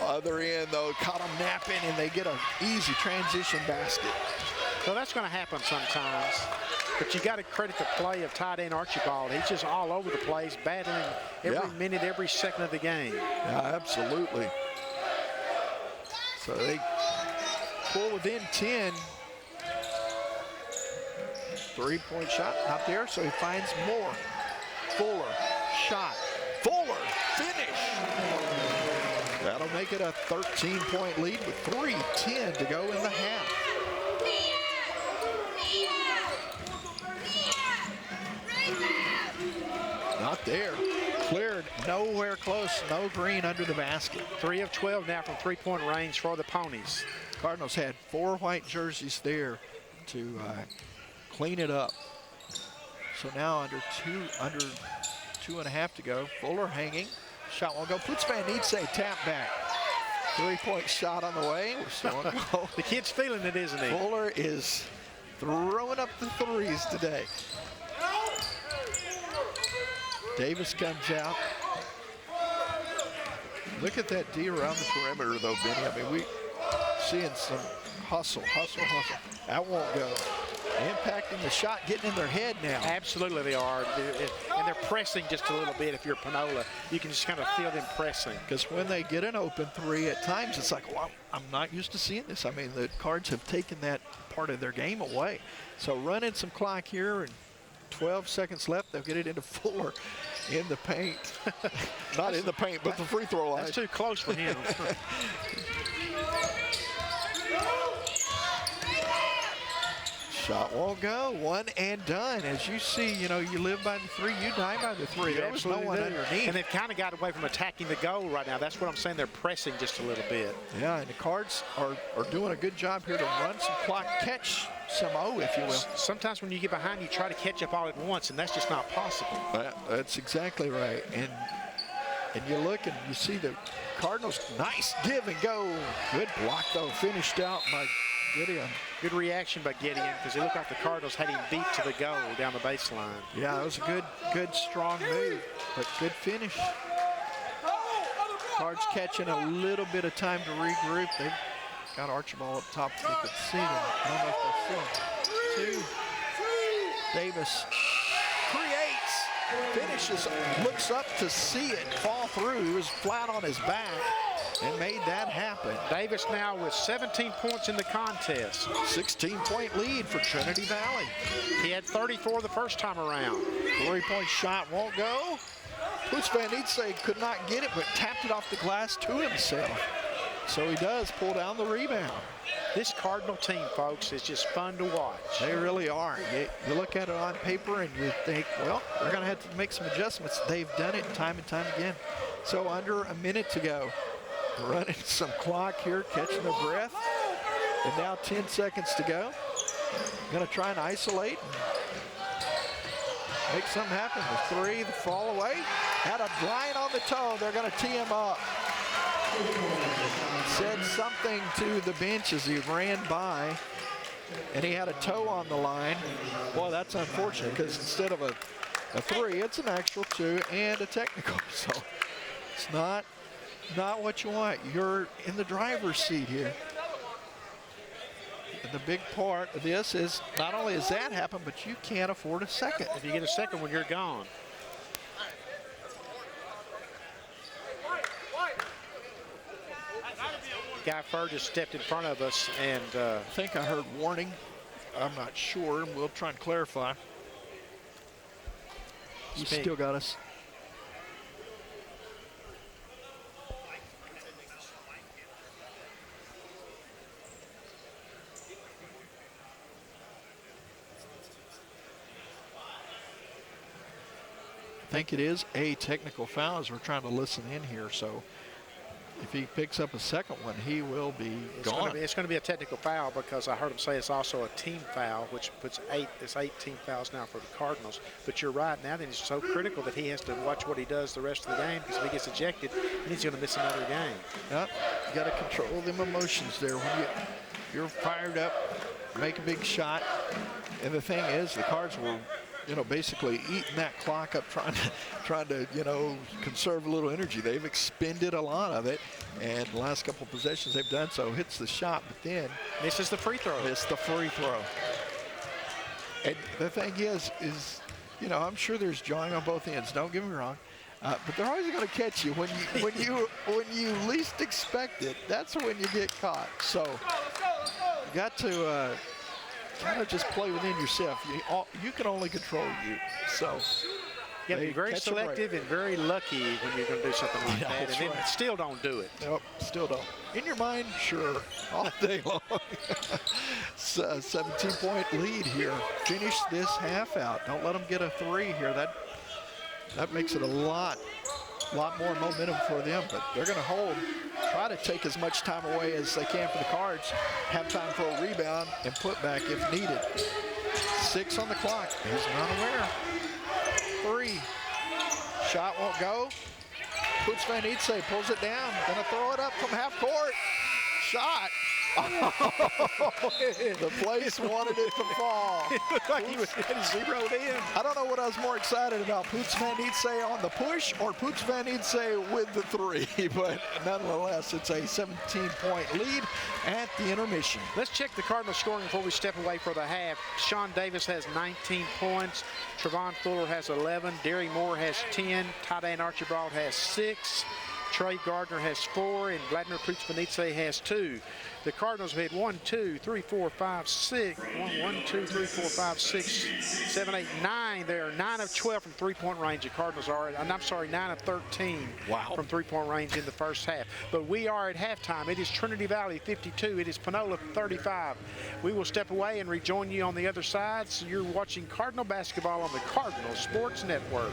Other end, though, caught him napping, and they get an easy transition basket. So that's going to happen sometimes. But you got to credit the play of tight end Archibald. He's just all over the place, battling every minute, every second of the game. Yeah, absolutely. So they pull within 10. Three-point shot, not there, so he finds Moore. Fuller, shot. Fuller, finish. That'll make it a 13-point lead with 3:10 to go in the half. Not there. Cleared, nowhere close, no green under the basket. 3 of 12 now from three-point range for the Ponies. Cardinals had 4 white jerseys there to clean it up. So now under 2.5 to go. Fuller hanging. Shot won't go. Putzman-Nietzsche tap back. 3-point shot on the way. We're still on goal. The kid's feeling it, isn't he? Fuller is throwing up the threes today. Davis comes out. Look at that D around the perimeter, though, Benny. I mean, we seeing some hustle. That won't go. impacting the shot, getting in their head now. Absolutely they are. And they're pressing just a little bit. If you're Panola, you can just kind of feel them pressing. Because when they get an open three, at times it's like, well, I'm not used to seeing this. I mean, the Cards have taken that part of their game away. So running some clock here, and 12 seconds left. They'll get it into 4 in the paint. Not in the paint, but the free throw line. That's too close for him. Shot won't go. One and done. As you see, you know, you live by the 3, you die by the 3. There was no one underneath. And they've kind of got away from attacking the goal right now. That's what I'm saying. They're pressing just a little bit. Yeah, and the Cards are doing a good job here to run some clock, catch some O, if you will. Sometimes when you get behind, you try to catch up all at once, and that's just not possible. That's exactly right. And you look and you see the Cardinals, nice give and go. Good block, though, finished out by Gideon. Good reaction by Gideon, because it looked like the Cardinals had him beat to the goal down the baseline. Yeah, it was a good, strong move, but good finish. Cards catching a little bit of time to regroup. They've got Archibald up top so they could see them. I don't know if they see him. 2. Davis creates, finishes, looks up to see it fall through. He was flat on his back and made that happen. Davis now with 17 points in the contest. 16-point lead for Trinity Valley. He had 34 the first time around. 3-point shot won't go. Puts Van Eetse could not get it, but tapped it off the glass to himself. So he does pull down the rebound. This Cardinal team, folks, is just fun to watch. They really are. You look at it on paper and you think, well, they're going to have to make some adjustments. They've done it time and time again. So under a minute to go. Running some clock here, catching their breath. And now 10 seconds to go. Going to try and isolate. Make something happen. The 3, the fall away. Had a line on the toe. They're going to tee him up. Said something to the bench as he ran by. And he had a toe on the line. Boy, that's unfortunate, because instead of a 3, it's an actual 2 and a technical. So it's not what you want. You're in the driver's seat here. And the big part of this is not only does that happen, but you can't afford a second. If you get a second one, you're gone. Guy Fur just stepped in front of us, and I think I heard warning. I'm not sure. We'll try and clarify. You still got us. I think it is a technical foul as we're trying to listen in here. So if he picks up a second one, he will be gone. It's going to be a technical foul, because I heard him say it's also a team foul, which puts 8 team fouls now for the Cardinals. But you're right, now that he's so critical that he has to watch what he does the rest of the game, because if he gets ejected, then he's going to miss another game. Yep, you got to control them emotions there. When you're fired up, make a big shot. And the thing is, the Cards were, you know, basically eating that clock up, trying to, you know, conserve a little energy. They've expended a lot of it, and the last couple of possessions they've done so. Hits the shot, but then misses the free throw. Missed the free throw. And the thing is, you know, I'm sure there's jawing on both ends. Don't get me wrong, but they're always going to catch you when you least expect it. That's when you get caught. So you got to. Kind of just play within yourself. You can only control you. So you got to be very selective and very lucky when you're going to do something like that, and then still don't do it. Nope, still don't. In your mind, sure, all day long. 17-point lead here. Finish this half out. Don't let them get a 3 here. That makes it a lot more momentum for them, but they're going to hold. Try to take as much time away as they can for the Cards. Have time for a rebound and put back if needed. 6 on the clock. He's not aware. 3. Shot won't go. Puts Van Eetse, pulls it down. Gonna throw it up from half court. Shot. The place wanted it to fall. It looked like he was getting zeroed in. I don't know what I was more excited about, Poots Van Nietzsche on the push or Poots Van Nietzsche with the three, but nonetheless, it's a 17-point lead at the intermission. Let's check the Cardinal scoring before we step away for the half. Sean Davis has 19 points. Trevon Fuller has 11. Derry Moore has 10. Tydan Archibald has 6. Trey Gardner has 4, and Vladimir Poots Van Nietzsche has 2. The Cardinals have had 1, 2, 3, 4, 5, 6. 1, 2, 3, 4, 5, 6, 7, 8, 9. They are 9 of 12 from three-point range. The Cardinals are, and I'm sorry, 9 of 13 from three-point range in the first half. But we are at halftime. It is Trinity Valley 52. It is Panola 35. We will step away and rejoin you on the other side. So you're watching Cardinal basketball on the Cardinal Sports Network.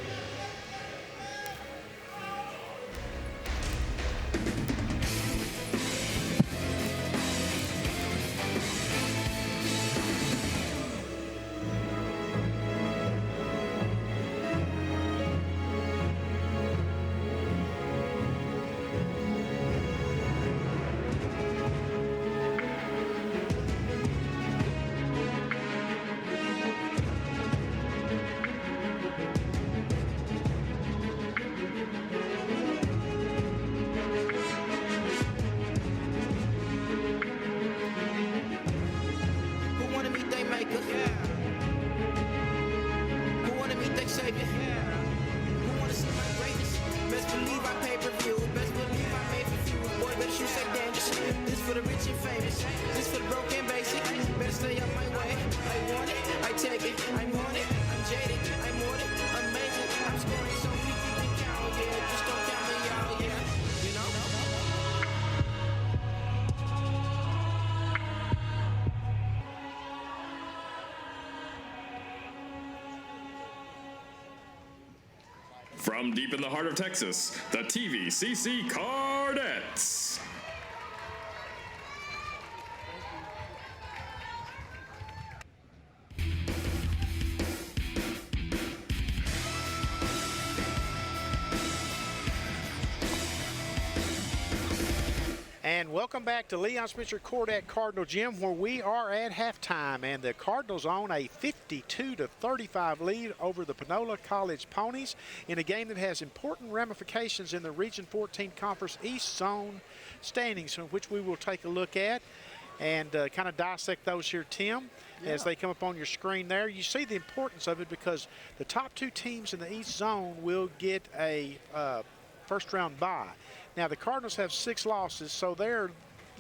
From deep in the heart of Texas, the TVCC Cardettes. And welcome back to Leon Spencer Court at Cardinal Gym, where we are at halftime, and the Cardinals own a 52-35 lead over the Panola College Ponies in a game that has important ramifications in the Region 14 Conference East Zone standings, which we will take a look at and kind of dissect those here, Tim, as they come up on your screen there. You see the importance of it because the top 2 teams in the East Zone will get a first-round bye. Now, the Cardinals have 6 losses, so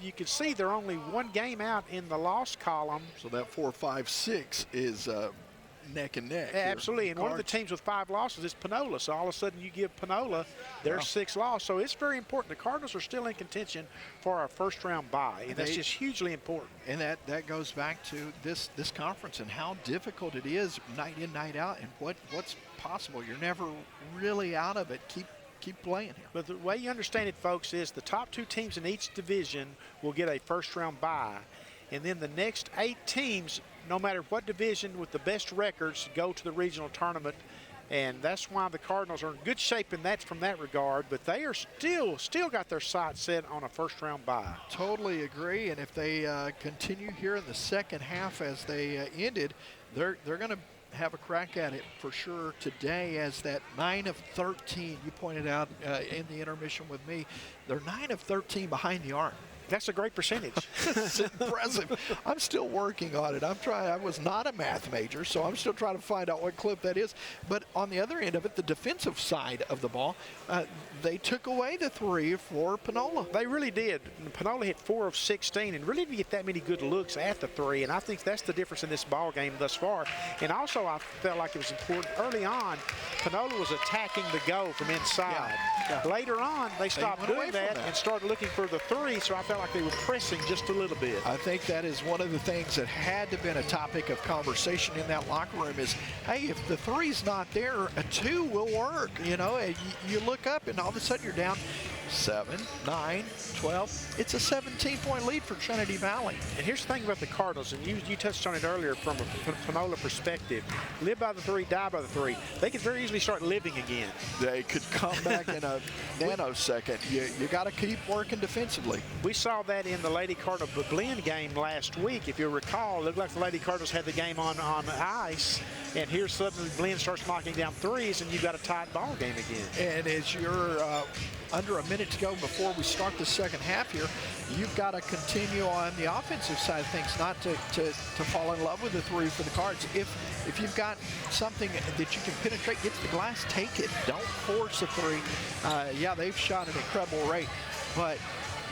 you can see they're only 1 game out in the loss column. So that 4, 5, 6 is neck and neck. Absolutely, and one of the teams with 5 losses is Panola. So all of a sudden you give Panola their 6th loss. So it's very important. The Cardinals are still in contention for our first-round bye, and that's just hugely important. And that goes back to this conference and how difficult it is night in, night out, and what's possible. You're never really out of it. Keep playing here. But the way you understand it, folks, is the top 2 teams in each division will get a first-round bye. And then the next 8 teams, no matter what division with the best records, go to the regional tournament. And that's why the Cardinals are in good shape from that regard. But they are still got their sights set on a first-round bye. Totally agree. And if they continue here in the second half as they ended, they're going to have a crack at it for sure today, as that 9 of 13 you pointed out in the intermission with me. They're 9 of 13 behind the arc. That's a great percentage. It's impressive. I'm still working on it. I was not a math major, so I'm still trying to find out what clip that is. But on the other end of it, the defensive side of the ball, they took away the 3 for Panola. They really did. Panola hit 4 of 16 and really didn't get that many good looks at the 3. And I think that's the difference in this ball game thus far. And also, I felt like it was important early on. Panola was attacking the go from inside. Yeah. Later on, they stopped doing that and started looking for the 3. So I felt like they were pressing just a little bit. I think that is one of the things that had to have been a topic of conversation in that locker room is, hey, if the 3's not there, a 2 will work. You know, you look up and all of a sudden you're down 7, 9, 12. It's a 17-point lead for Trinity Valley. And here's the thing about the Cardinals, and you touched on it earlier from a Panola perspective. Live by the 3, die by the 3. They could very easily start living again. They could come back in a nanosecond. You got to keep working defensively. We saw that in the Lady Cardinal Blend game last week. If you'll recall, it looked like the Lady Cardinals had the game on ice, and here suddenly Blend starts knocking down threes, and you've got a tied ball game again. And as you're under a minute to go before we start the second half here, you've got to continue on the offensive side of things, not to fall in love with the 3 for the Cards. If you've got something that you can penetrate, get to the glass, take it. Don't force a 3. Yeah, they've shot at an incredible rate, but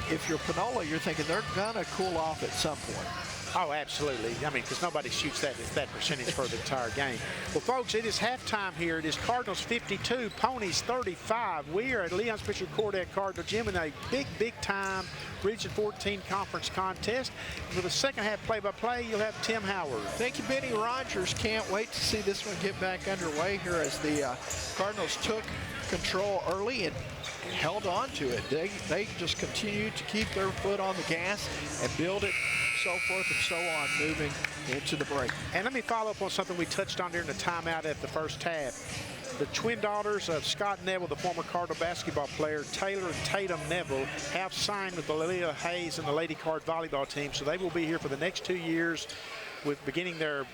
if you're Panola, you're thinking they're gonna cool off at some point. Oh, absolutely. I mean, because nobody shoots that percentage for the entire game. Well, folks, it is halftime here. It is Cardinals 52, Ponies 35. We are at Leon Spitzer Court at Cardinal Gym in a big time Region 14 conference contest. For the second half play-by-play, you'll have Tim Howard. Thank you, Benny Rogers. Can't wait to see this one get back underway here as the Cardinals took control early and held on to it. They just continued to keep their foot on the gas and build it, so forth and so on, moving into the break. And let me follow up on something we touched on during the timeout at the first half. The twin daughters of Scott Neville, the former Cardinal basketball player, Taylor and Tatum Neville, have signed with the Leah Hayes and the Lady Card volleyball team, so they will be here for the next 2 years, with beginning their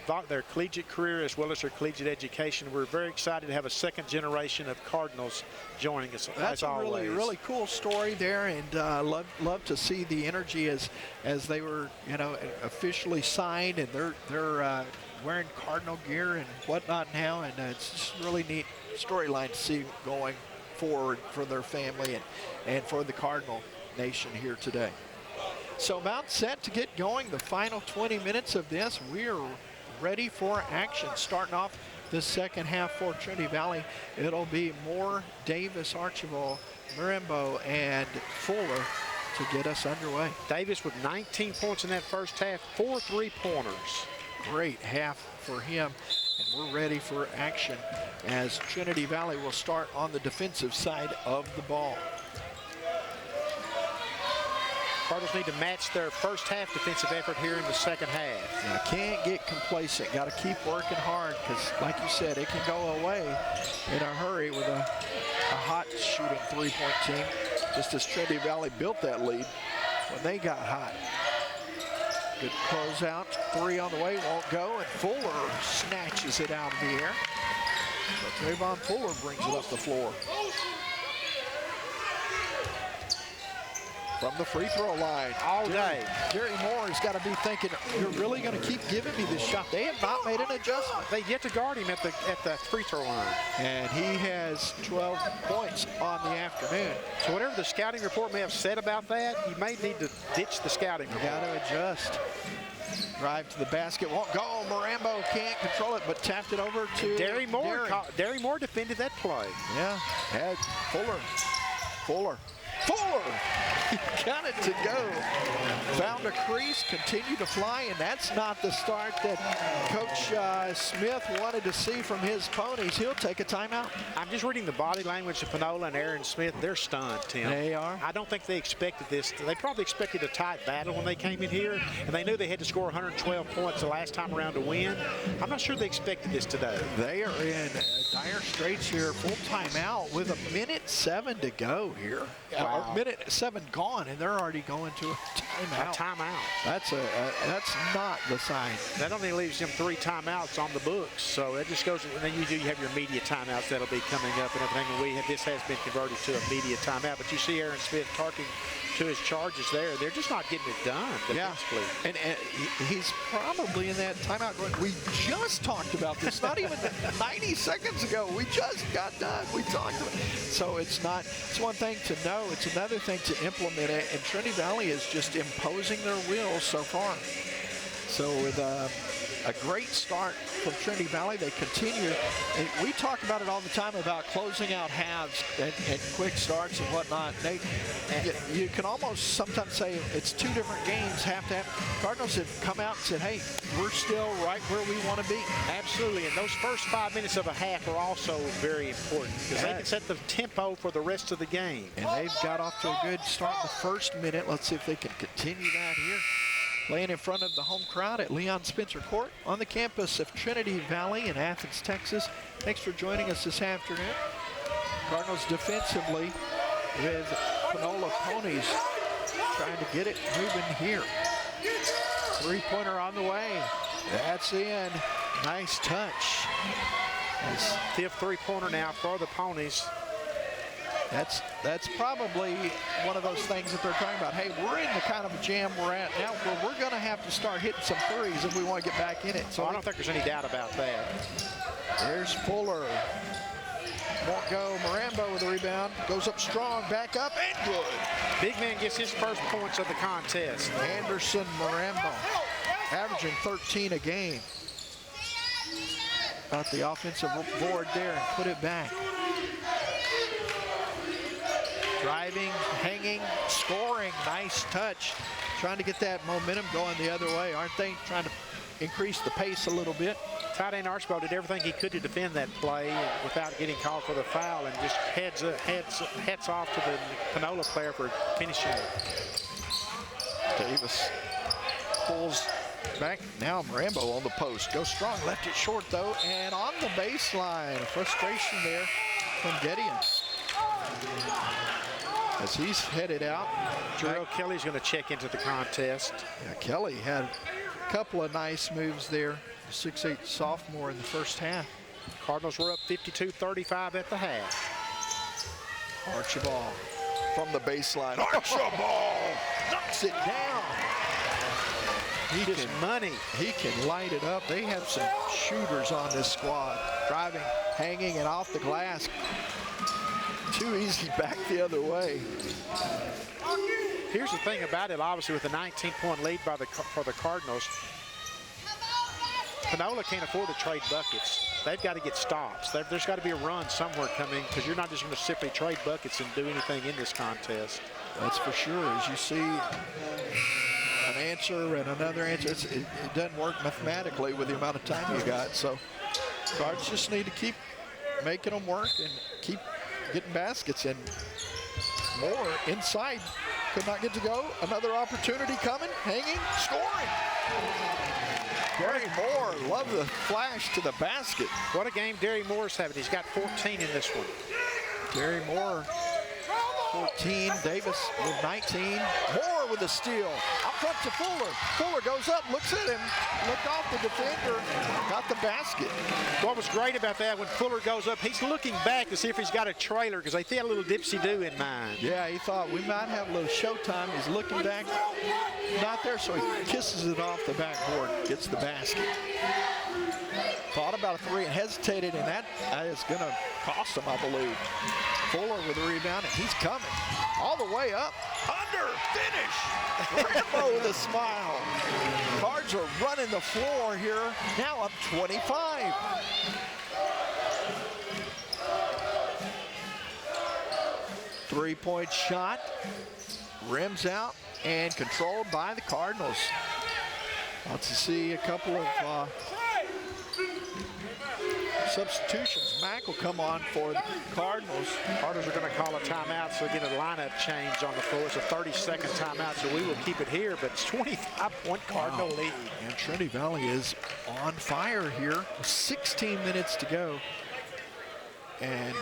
collegiate career as well as their collegiate education. We're very excited to have a second generation of Cardinals joining us. That's as always. really cool story there, and love to see the energy as they were, officially signed, and they're wearing Cardinal gear and whatnot now, and it's just a really neat storyline to see going forward for their family and for the Cardinal Nation here today. So about set to get going, the final 20 minutes of this. We're ready for action. Starting off the second half for Trinity Valley, it'll be Moore, Davis, Archibald, Marimbo, and Fuller to get us underway. Davis with 19 points in that first half, 4 3-pointers. Great half for him, and we're ready for action as Trinity Valley will start on the defensive side of the ball. Cardinals need to match their first half defensive effort here in the second half. Yeah, can't get complacent. Got to keep working hard because, like you said, it can go away in a hurry with a hot shooting 3-point team, just as Trinity Valley built that lead when they got hot. Good closeout, 3 on the way, won't go, and Fuller snatches it out of the air. But Trayvon Fuller brings it up the floor. From the free throw line all day. Gary Moore has got to be thinking, you're really going to keep giving me this shot. They have not made an adjustment. They get to guard him at the free throw line. And he has 12 points on the afternoon. So whatever the scouting report may have said about that, you may need to ditch the scouting report. Got to adjust. Drive to the basket, won't go. Marambo can't control it, but tapped it over to Derry Moore. Derry Moore defended that play. Yeah, had Fuller. He got it to go. Found a crease, continued to fly, and that's not the start that Coach Smith wanted to see from his Ponies. He'll take a timeout. I'm just reading the body language of Panola and Aaron Smith. They're stunned, Tim. They are. I don't think they expected this. They probably expected a tight battle when they came in here, and they knew they had to score 112 points the last time around to win. I'm not sure they expected this today. They are in dire straits here. Full timeout with 1:07 to go here. Wow. Or 1:07 gone, and they're already going to a timeout. A timeout. That's not the sign. That only leaves them 3 timeouts on the books. So it just goes, and then you have your media timeouts that'll be coming up and everything. This has been converted to a media timeout. But you see Aaron Smith talking to his charges there. They're just not getting it done defensively. Yeah. And he's probably in that timeout going, we just talked about this. Not even 90 seconds ago. We just got done. We talked about it. So it's one thing to know. It's another thing to implement it. And Trinity Valley is just imposing their will so far. So with a great start from Trinity Valley, they continue. And we talk about it all the time about closing out halves and quick starts and whatnot. You can almost sometimes say it's two different games, half to half. Cardinals have come out and said, hey, we're still right where we want to be. Absolutely, and those first 5 minutes of a half are also very important because they can set the tempo for the rest of the game. And they've got off to a good start in the first minute. Let's see if they can continue that here. Playing in front of the home crowd at Leon Spencer Court on the campus of Trinity Valley in Athens, Texas. Thanks for joining us this afternoon. Cardinals defensively with Panola Ponies trying to get it moving here. Three-pointer on the way. That's in. Nice touch. Nice. Fifth three-pointer now for the Ponies. That's probably one of those things that they're talking about. Hey, we're in the kind of a jam we're at now where we're going to have to start hitting some threes if we want to get back in it. So I don't think there's any doubt about that. There's Fuller. Won't go. Marambo with the rebound. Goes up strong. Back up and good. Big man gets his first points of the contest. Anderson Marambo averaging 13 a game. Got the offensive board there and put it back. Driving, hanging, scoring. Nice touch. Trying to get that momentum going the other way, aren't they? Trying to increase the pace a little bit. Tight end Archibald did everything he could to defend that play without getting called for the foul, and just heads off to the Panola player for finishing it. Davis pulls back. Now Marambo on the post. Goes strong. Left it short, though. And on the baseline. Frustration there from Gideon. As he's headed out. Jarrell Kelly's going to check into the contest. Yeah, Kelly had a couple of nice moves there. 6'8" sophomore in the first half. Cardinals were up 52-35 at the half. Archibald from the baseline. Archibald knocks it down. He can light it up. They have some shooters on this squad. Driving, hanging, and off the glass. Too easy back the other way. Here's the thing about it, obviously, with a 19-point lead for the Cardinals, Panola can't afford to trade buckets. They've got to get stops. There's got to be a run somewhere coming because you're not just going to simply trade buckets and do anything in this contest. That's for sure. As you see an answer and another answer, it doesn't work mathematically with the amount of time you got. So Cards just need to keep making them work and keep getting baskets, and more inside. Could not get to go. Another opportunity coming, hanging, scoring. Gary Moore, love the flash to the basket. What a game Gary Moore's having. He's got 14 in this one. Gary Moore, 14. Davis with 19. Moore with a steal. Out front to Fuller. Fuller goes up, looks at him, looked off the defender, got the basket. What was great about that, when Fuller goes up, he's looking back to see if he's got a trailer because they had a little dipsy-do in mind. Yeah, he thought we might have a little showtime. He's looking back, not there, so he kisses it off the backboard, gets the basket. Thought about a three and hesitated, and that is going to cost him, I believe. Fuller with the rebound, and he's coming all the way up, under, finish. Rambo with a smile. Cards are running the floor here, now up 25. Three-point shot, rims out, and controlled by the Cardinals. Let's see a couple of substitutions. Mack will come on for the Cardinals. Cardinals are going to call a timeout, so again, a lineup change on the floor. It's a 30-second timeout, so we will keep it here, but it's 25-point Cardinal lead. And Trinity Valley is on fire here. 16 minutes to go. And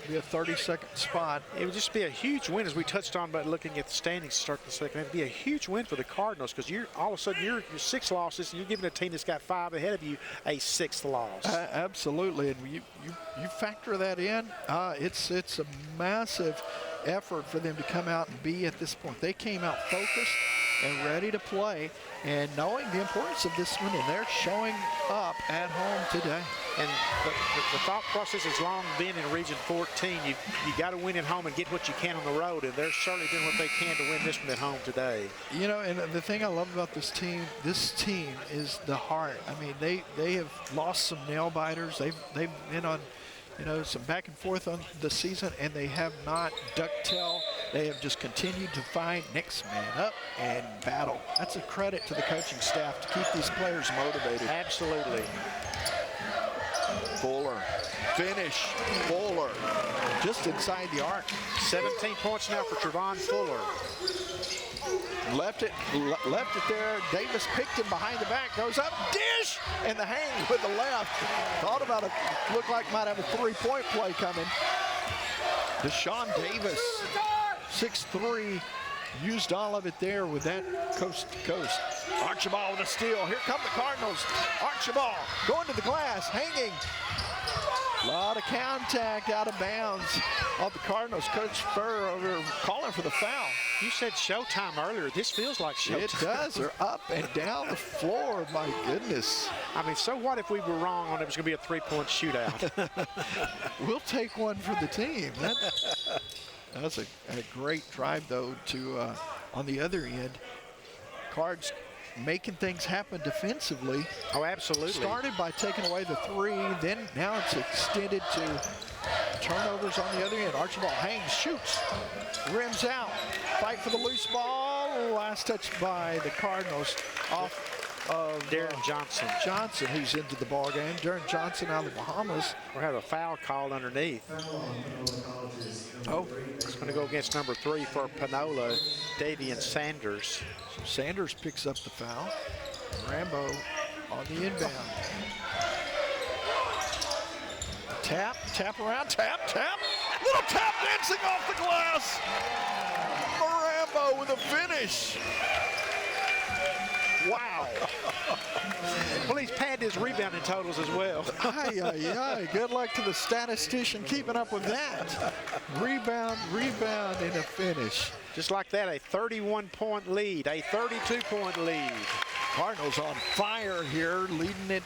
be a 30-second spot. It would just be a huge win, as we touched on, but looking at the standings to start the second. It would be a huge win for the Cardinals because you're all of a sudden you're 6 losses, and you're giving a team that's got 5 ahead of you a 6th loss. Absolutely, and you factor that in. It's a massive effort for them to come out and be at this point. They came out focused. and ready to play, and knowing the importance of this one, and they're showing up at home today. And the thought process has long been in Region 14, you got to win at home and get what you can on the road, and they're certainly doing what they can to win this one at home today. You know, and the thing I love about this team is the heart. I mean, they have lost some nail biters. They've been on, you know, some back and forth on the season, and they have not ducktail. They have just continued to find next man up and battle. That's a credit to the coaching staff to keep these players motivated. Absolutely. Fuller, finish, Fuller, just inside the arc. 17 points now for Trevon Fuller. Left it there. Davis picked him behind the back, goes up, dish, and the hang with the left. Thought about it, looked like might have a three-point play coming. Deshaun Davis, 6'3", used all of it there with that coast to coast. Archibald with a steal. Here come the Cardinals. Archibald going to the glass, hanging. A lot of contact out of bounds of the Cardinals. Coach Furr over calling for the foul. You said showtime earlier. This feels like showtime. It does. They're up and down the floor. My goodness. I mean, so what if we were wrong on it was going to be a three-point shootout? We'll take one for the team. That's a great drive, though, to on the other end. Cards making things happen defensively. Oh, absolutely. Started by taking away the three, then now it's extended to turnovers on the other end. Archibald hangs, shoots, rims out, fight for the loose ball. Last touch by the Cardinals off of Darren Johnson. Johnson, who's into the ball game. Darren Johnson out of the Bahamas. We'll have a foul called underneath. Oh, it's going to go against number 3 for Panola, Davian Sanders. so Sanders picks up the foul. Rambo on the inbound. Tap around, tap. Little tap dancing off the glass. Rambo with a finish. Wow. Well, he's padded his rebounding totals as well. Aye. Good luck to the statistician keeping up with that. Rebound, and a finish. Just like that, a 31-point lead, a 32-point lead. Cardinals on fire here, leading it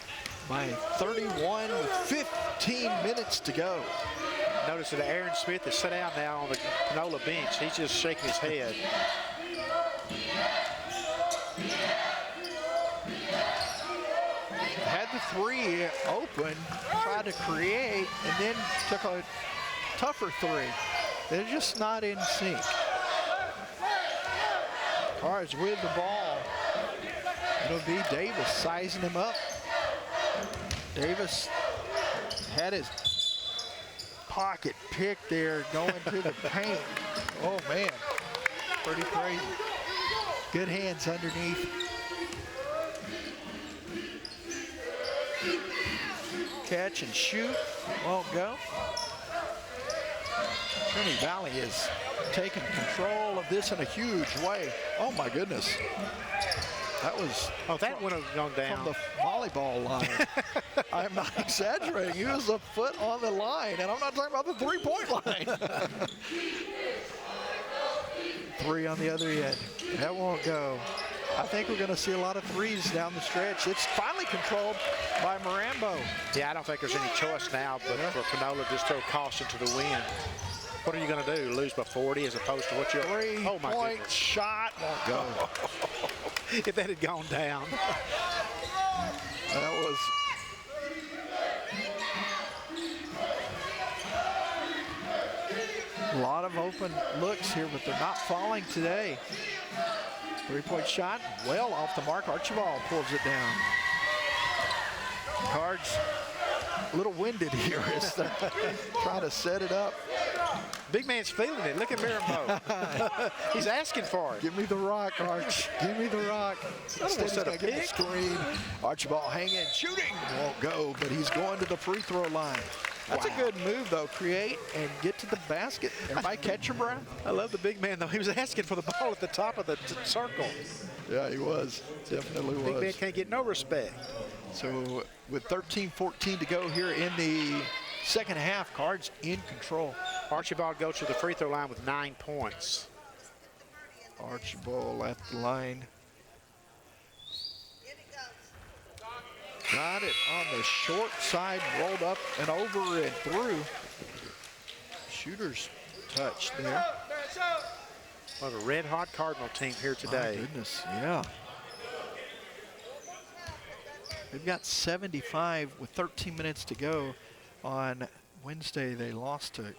by 31 with 15 minutes to go. Notice that Aaron Smith is set down now on the Panola bench. He's just shaking his head. Had the three open, tried to create, and then took a tougher three. They're just not in sync. Cards with the ball. It'll be Davis sizing him up. Davis had his pocket picked there going to the paint. Oh, man. Pretty crazy. Good hands underneath. Catch and shoot. Won't go. Trinity Valley is taking control of this in a huge way. Oh, my goodness. That was that would have gone down. from the volleyball line. I'm not exaggerating. He was a foot on the line, and I'm not talking about the three-point line. Three on the other end. That won't go. I think we're going to see a lot of threes down the stretch. It's finally controlled by Marambo. Yeah, I don't think there's any choice now but for Panola just throw caution to the wind. What are you going to do? Lose by 40 as opposed to what you're... Oh, my Three-point goodness. shot won't go. If that had gone down. That was... a lot of open looks here, but they're not falling today. Three-point shot, well off the mark. Archibald pulls it down. Cards a little winded here as they're trying to set it up. Big man's feeling it. Look at Marambo. He's asking for it. Give me the rock, Arch. Give me the rock. Instead, he's set a going to get the pick. screen. Archibald hanging, shooting. Won't go, but he's going to the free throw line. That's a good move, though. Create and get to the basket. Everybody catch your breath. I love the big man, though. He was asking for the ball at the top of the circle. Yeah, he was. Definitely Big man was. can't get no respect. So with 13-14 to go here in the second half, Cards in control. Archibald goes to the free throw line with 9 points. Archibald at the line. Got it on the short side, rolled up and over and through. Shooter's touch there. What a red-hot Cardinal team here today. My goodness, yeah. They've got 75 with 13 minutes to go. On Wednesday, they lost to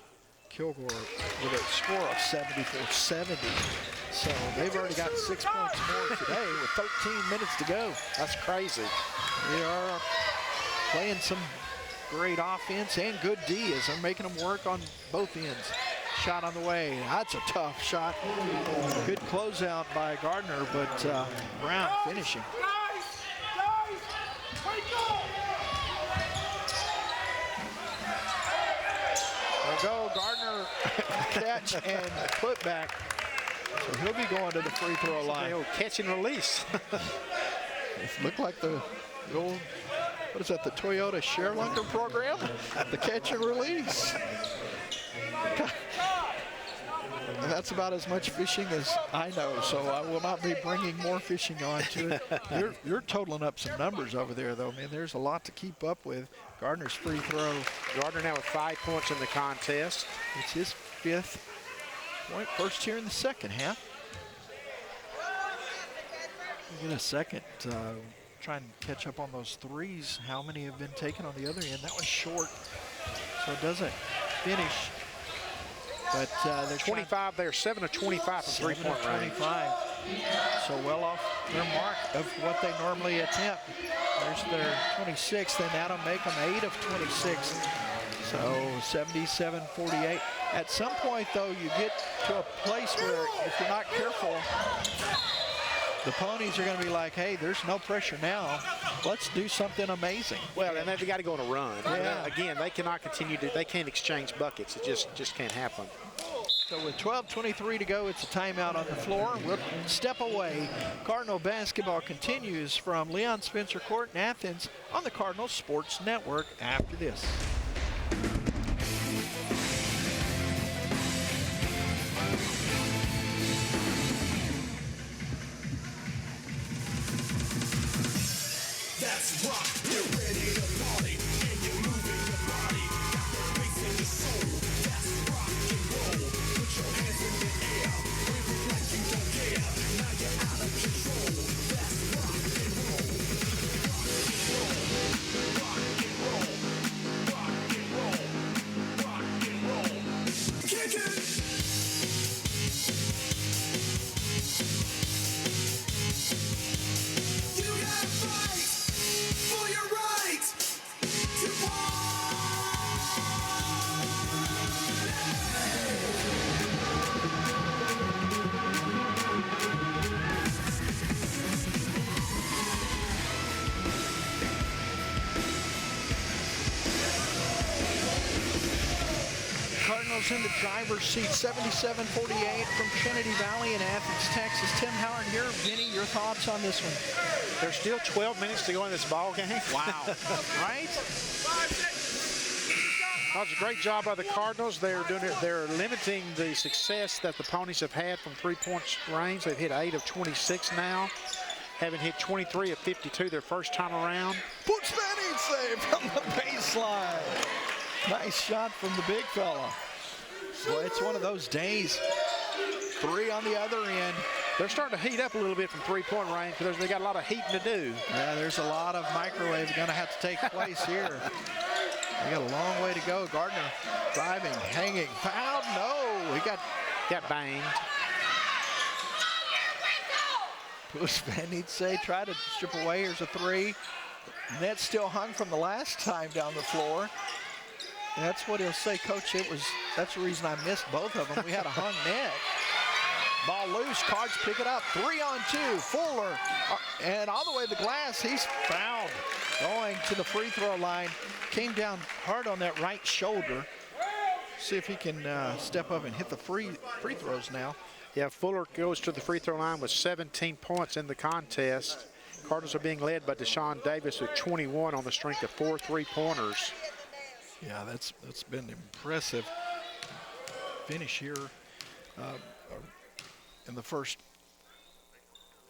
Kilgore with a score of 74-70. So they've already got 6 points more today with 13 minutes to go. That's crazy. They are playing some great offense and good D as they're making them work on both ends. Shot on the way. That's a tough shot. Good closeout by Gardner, but Brown finishing. There go Gardner, catch and put back. So he'll be going to the free throw line. The old catch and release. It looked like the old, what is that, the Toyota Sherlunker program? The catch and release. And that's about as much fishing as I know, so I will not be bringing more fishing on to it. You're totaling up some numbers over there, though, man. There's a lot to keep up with. Gardner's free throw. Gardner now with 5 points in the contest. It's his 5th point, first here in the second half. We'll get a second. Try and catch up on those threes. How many have been taken on the other end? That was short, so it doesn't finish. But they're 25 there, 7 of 25 from three-point range. 25. So well off their mark of what they normally attempt. There's their 26th, and that'll make them 8 of 26. So 77-48. At some point, though, you get to a place where if you're not careful, the Ponies are going to be like, hey, there's no pressure now. Let's do something amazing. Well, and they've got to go on a run. Yeah. Again, they cannot continue to, they can't exchange buckets. It just can't happen. So with 12:23 to go, it's a timeout on the floor. We'll step away. Cardinal basketball continues from Leon Spencer Court in Athens on the Cardinal Sports Network after this. That's rock, you're ready to party, and you're moving your body, got the bass in your soul. That's rock and roll, put your hands in the air, wave it like you don't care, now you're out of control. That's rock and roll, rock and roll, rock and roll, rock and roll, rock and roll. Kick it! You gotta fight for your right to party. Cardinals in the driver's seat, 77-48 from Trinity Valley in Athens, Texas. Tim Howard here. Vinny, your thoughts on this one? There's still 12 minutes to go in this ball game. Wow. Right? That was a great job by the Cardinals. They're doing it. They're limiting the success that the Ponies have had from three-point range. They've hit 8 of 26 now, having hit 23 of 52 their first time around. Puts Benny save from the baseline. Nice shot from the big fella. Well, it's one of those days. 3 on the other end. They're starting to heat up a little bit from three-point range because they got a lot of heating to do. Yeah, there's a lot of microwave going to have to take place here. We got a long way to go. Gardner driving, hanging, fouled. No, he got banged. Push Van Nietzsche, try to strip away. Here's a 3. Net still hung from the last time down the floor. That's what he'll say, Coach. That's the reason I missed both of them. We had a hung net. Ball loose, Cards pick it up. 3-on-2, Fuller, and all the way to the glass. He's fouled. Going to the free throw line. Came down hard on that right shoulder. See if he can step up and hit the free throws now. Yeah, Fuller goes to the free throw line with 17 points in the contest. Cardinals are being led by Deshaun Davis with 21 on the strength of 4 3-pointers. Yeah, that's been impressive finish here in the first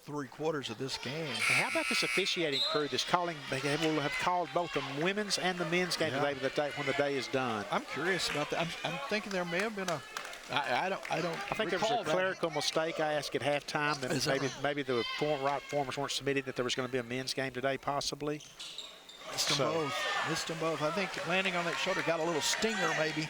3/4 of this game. How about this officiating crew that's calling? They will have called both the women's and the men's game today when the day is done. I'm curious about that. I'm thinking there may have been a. I think there was a clerical mistake. I asked at halftime that maybe the right formers weren't submitting that there was going to be a men's game today, possibly. Missed them both. I think landing on that shoulder got a little stinger maybe,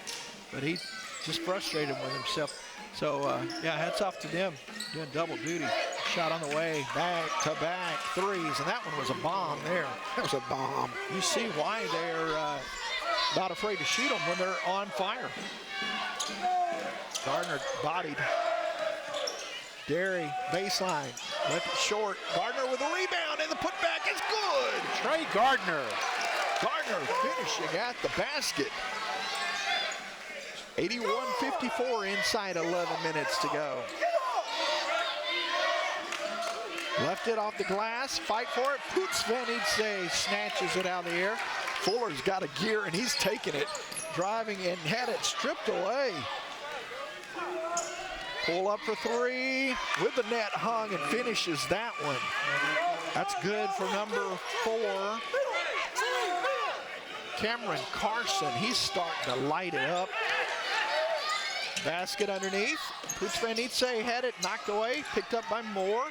but he just frustrated with himself. So, yeah, hats off to them doing double duty. Shot on the way, back-to-back threes, and that one was a bomb there. That was a bomb. You see why they're not afraid to shoot them when they're on fire. Gardner bodied. Derry, baseline, left it short. Gardner with a rebound, and the putback is good. Trey Gardner. Gardner finishing at the basket. 81-54 inside 11 minutes to go. Left it off the glass, fight for it. Poots Van Eetse snatches it out of the air. Fuller's got a gear and he's taking it, driving and had it stripped away. Pull up for three with the net hung and finishes that one. That's good for number 4. Cameron Carson, he's starting to light it up. Basket underneath. Poots Van Eetse had it knocked away, picked up by Moore.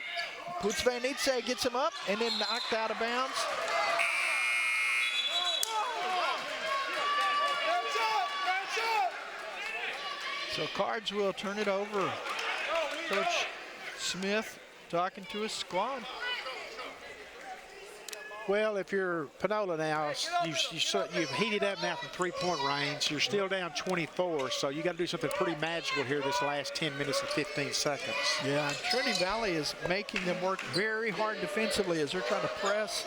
Poots Van Eetse gets him up and then knocked out of bounds. So Cards will turn it over. Coach Smith talking to his squad. Well, if you're Panola now, you've heated up now from three-point range. You're still down 24, so you got to do something pretty magical here this last 10 minutes and 15 seconds. Yeah, Trinity Valley is making them work very hard defensively as they're trying to press.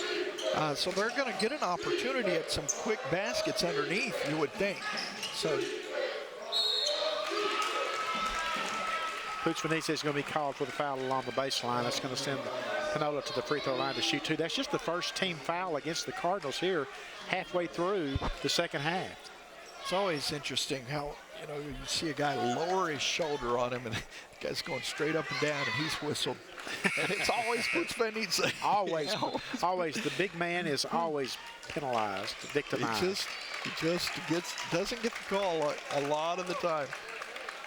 So they're going to get an opportunity at some quick baskets underneath, you would think. So Poots Van Eetse is going to be called for the foul along the baseline. That's going to send Panola to the free throw line to shoot 2. That's just the first team foul against the Cardinals here halfway through the second half. It's always interesting how, you see a guy lower his shoulder on him and the guy's going straight up and down and he's whistled. And it's always Poots Van Eetse. Always. The big man is always penalized, victimized. He just doesn't get the call a lot of the time.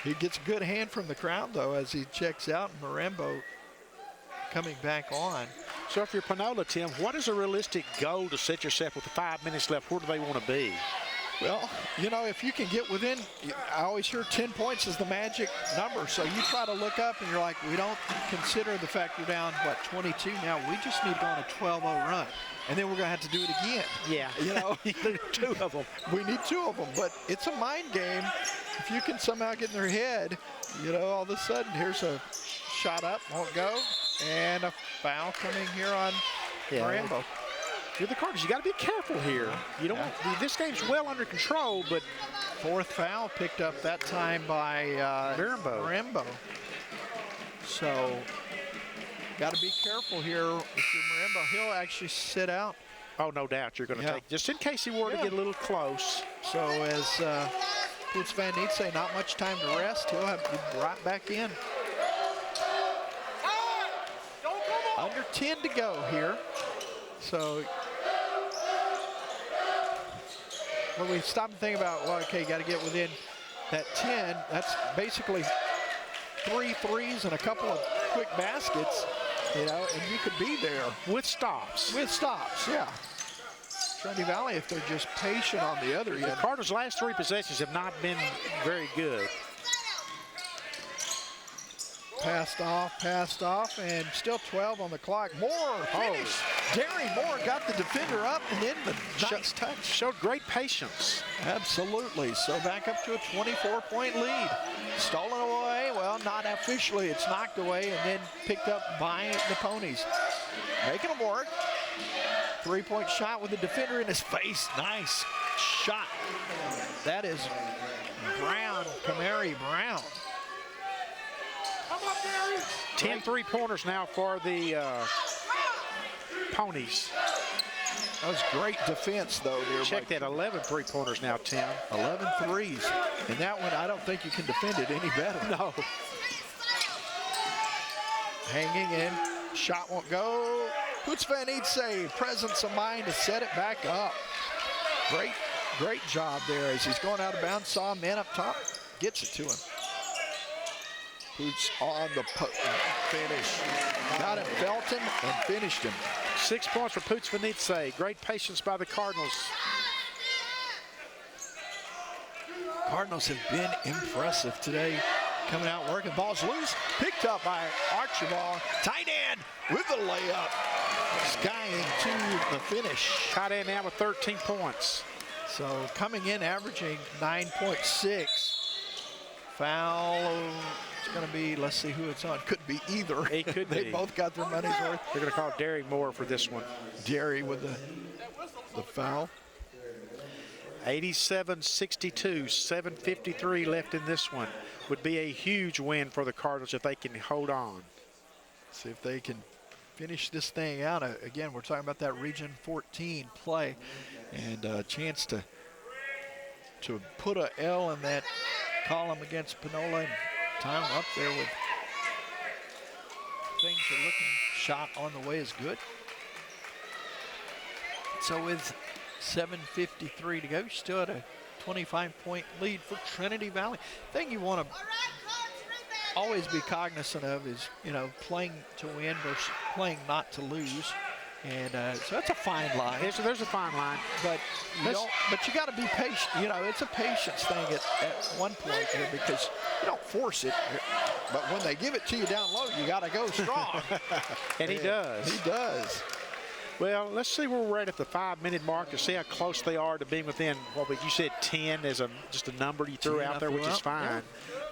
He gets a good hand from the crowd, though, as he checks out. Marambo coming back on. So if you're Panola, Tim, what is a realistic goal to set yourself with 5 minutes left? Where do they want to be? Well, if you can get within, I always hear 10 points is the magic number. So you try to look up and you're like, we don't consider the fact we're down, 22 now. We just need to go on a 12-0 run. And then we're going to have to do it again. Yeah. You need 2 of them. We need 2 of them. But it's a mind game. If you can somehow get in their head, all of a sudden, here's a shot up, won't go. And a foul coming here on Marambo. You're the Cardinals. You got to be careful here. You don't want, this game's well under control, but 4th foul picked up that time by Marambo. So got to be careful here with your Marambo. He'll actually sit out. Oh, no doubt you're going to take, just in case he were to get a little close. So as Poots Van Eetse, not much time to rest. He'll have to be right back in. Under 10 to go here. So when we stop and think about, you got to get within that 10. That's basically 3 threes and a couple of quick baskets, and you could be there. With stops. Yeah. Trinity Valley, if they're just patient on the other end. The Cardinals' last 3 possessions have not been very good. Passed off, and still 12 on the clock. Moore finish. Derry Moore got the defender up, and then the nice touch. Showed great patience. Absolutely. So back up to a 24-point lead. Stolen away. Well, not officially. It's knocked away and then picked up by the Ponies. Making them work. 3-point shot with the defender in his face. Nice shot. That is Brown, Kamari Brown. 10 3-pointers now for the Ponies. That was great defense, though. Check that, 11 3-pointers now, Tim. 11 threes. And that one, I don't think you can defend it any better. No. Hanging in Shot won't go. Hoots Van Eetse, presence of mind to set it back up. Great job there as he's going out of bounds. Saw a man up top, gets it to him. Hoots on the finish. Got him, Felton, and finished him. 6 points for Poots Van Eetse. Great patience by the Cardinals. Cardinals have been impressive today. Coming out, working, balls loose, picked up by Archibald. Tight end with the layup. Skying to the finish. Tight end now with 13 points. So coming in, averaging 9.6. Foul, it's going to be, let's see who it's on. Could be either. It could They be. both got their money's worth. They're going to call Derry Moore for this one. Derry with the foul. 87-62, 7:53 left in this one. Would be a huge win for the Cardinals if they can hold on. See if they can finish this thing out. Again, we're talking about that Region 14 play and a chance to put a L in that column against Panola and time up there with things are looking. Shot on the way is good. So with 7:53 to go, still at a 25-point lead for Trinity Valley. Thing you want to always be cognizant of is, playing to win versus playing not to lose. And so that's a fine line. There's a fine line. But you got to be patient. It's a patience thing at one point here because you don't force it. But when they give it to you down low, you got to go strong. And he does. He does. Well, let's see where we're at the 5-minute mark to see how close they are to being within, you said 10 as just a number you threw out there, which is fine. Yeah.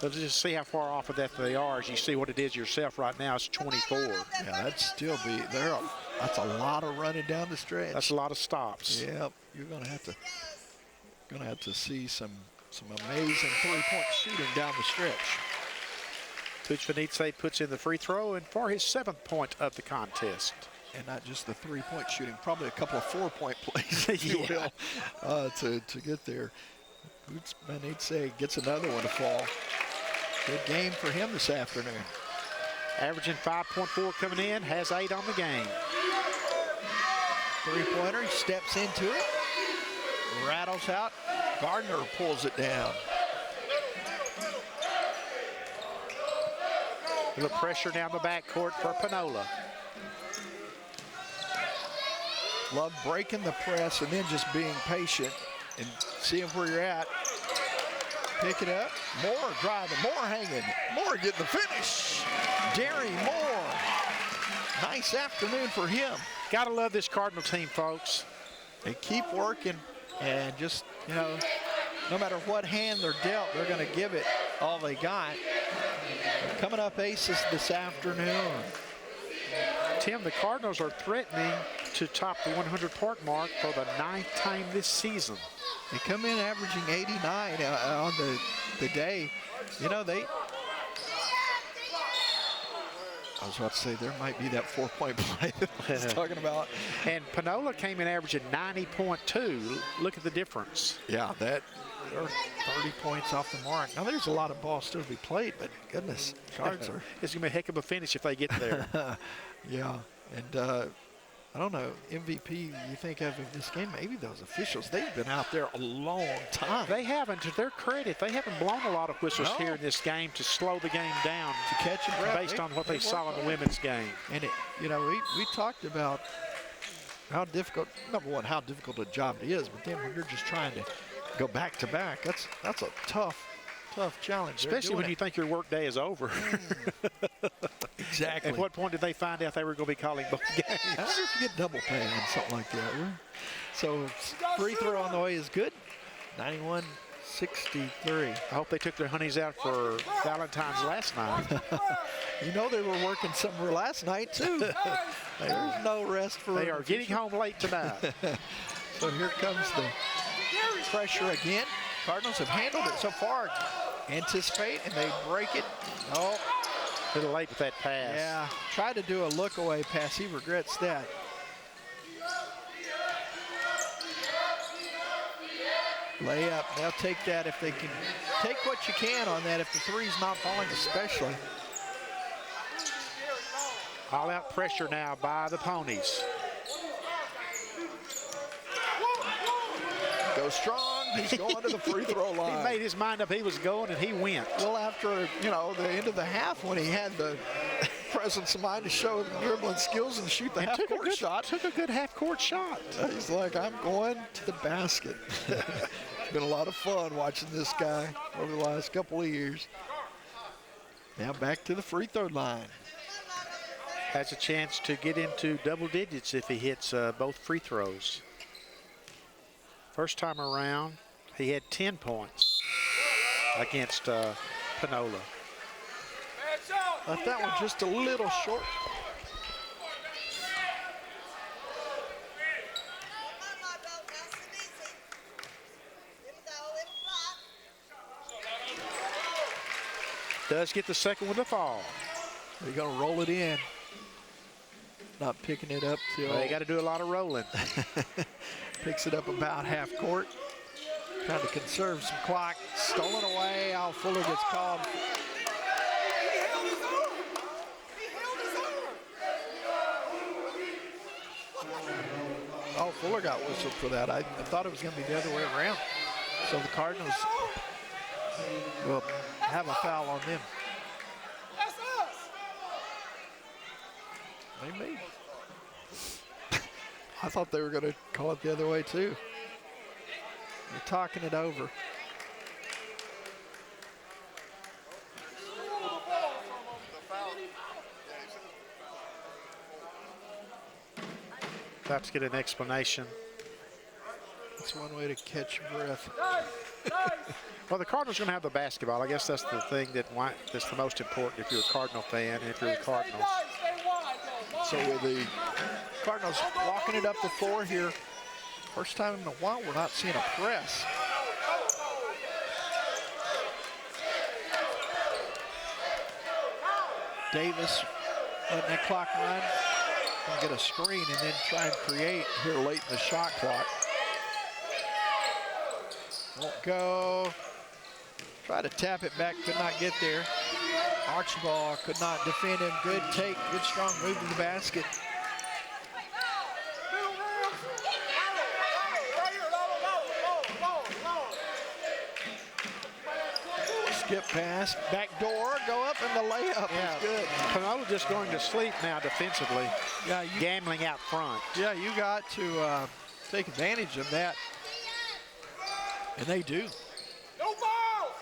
Let's just see how far off of that they are as you see what it is yourself right now. It's 24. Yeah, that'd still be there. That's a lot of running down the stretch. That's a lot of stops. Yep, you're gonna have to see some amazing three-point shooting down the stretch. Poots Van Eetse puts in the free throw and for his 7th point of the contest. And not just the three-point shooting, probably a couple of 4-point plays, if you will, to get there. Poots Van Eetse gets another one to fall. Good game for him this afternoon. Averaging 5.4 coming in, has 8 on the game. Three-pointer, he steps into it, rattles out. Gardner pulls it down. A little pressure down the backcourt for Panola. Love breaking the press and then just being patient and seeing where you're at. Pick it up. Moore driving. Moore hanging. Moore getting the finish. Derry Moore. Nice afternoon for him. Gotta love this Cardinal team, folks. They keep working and just, no matter what hand they're dealt, they're going to give it all they got. Coming up aces this afternoon. Tim, the Cardinals are threatening to top the 100-point mark for the 9th time this season. They come in averaging 89 on the day. I was about to say there might be that 4-point play that I was talking about. And Panola came in averaging 90.2. Look at the difference. Yeah, they're 30 points off the mark. Now there's a lot of ball still to be played, but goodness, Cards are. It's gonna be a heck of a finish if they get there. Yeah, and I don't know, MVP you think of in this game, maybe those officials, they've been out there a long time. They haven't, to their credit, they haven't blown a lot of whistles here in this game to slow the game down to catch a breath based on what they saw in the women's game. And we talked about how difficult, number one, how difficult a job it is, but then when you're just trying to go back to back, that's a tough challenge. Especially when you think your work day is over. Exactly. At what point did they find out they were going to be calling both games? I wonder if you get double pay on something like that. So free throw on the way is good. 91-63. I hope they took their honeys out for Valentine's last night. They were working somewhere last night too. There's no rest for them. They are getting home late tonight. So here comes the pressure again. Cardinals have handled it so far. Anticipate and they break it. Oh, a little late with that pass. Yeah, tried to do a look away pass. He regrets that. Layup, they'll take that if they can. Take what you can on that if the three's not falling especially. All-out pressure now by the Ponies. Go strong. He's going to the free throw line. He made his mind up he was going, and he went. Well, after, the end of the half when he had the presence of mind to show the dribbling skills and shoot the half-court shot. Took a good half-court shot. He's like, I'm going to the basket. It's been a lot of fun watching this guy over the last couple of years. Now back to the free throw line. Has a chance to get into double digits if he hits both free throws. First time around, he had 10 points against Panola. Left that one just a little short. Does get the second with the fall. They're going to roll it in. Not picking it up till... They got to do a lot of rolling. Picks it up about half court. Trying to conserve some clock. Stolen away. Al Fuller gets called. Oh, Fuller got whistled for that. I thought it was going to be the other way around. So the Cardinals will have a foul on them. They may. I thought they were going to call it the other way too. They're talking it over. About to get an explanation. That's one way to catch your breath. Well, the Cardinals are going to have the basketball. I guess that's the thing that's the most important if you're a Cardinal fan and if you're the Cardinals. So with the Cardinals walking it up the floor here, first time in a while we're not seeing a press. Davis letting that clock run. Gonna get a screen and then try and create here late in the shot clock. Won't go. Try to tap it back, could not get there. Archibald could not defend him. Good take, good strong move to the basket. Skip pass, back door, go up, and the layup is good. Panola just going to sleep now defensively. Yeah, gambling out front. Yeah, you got to take advantage of that. And they do.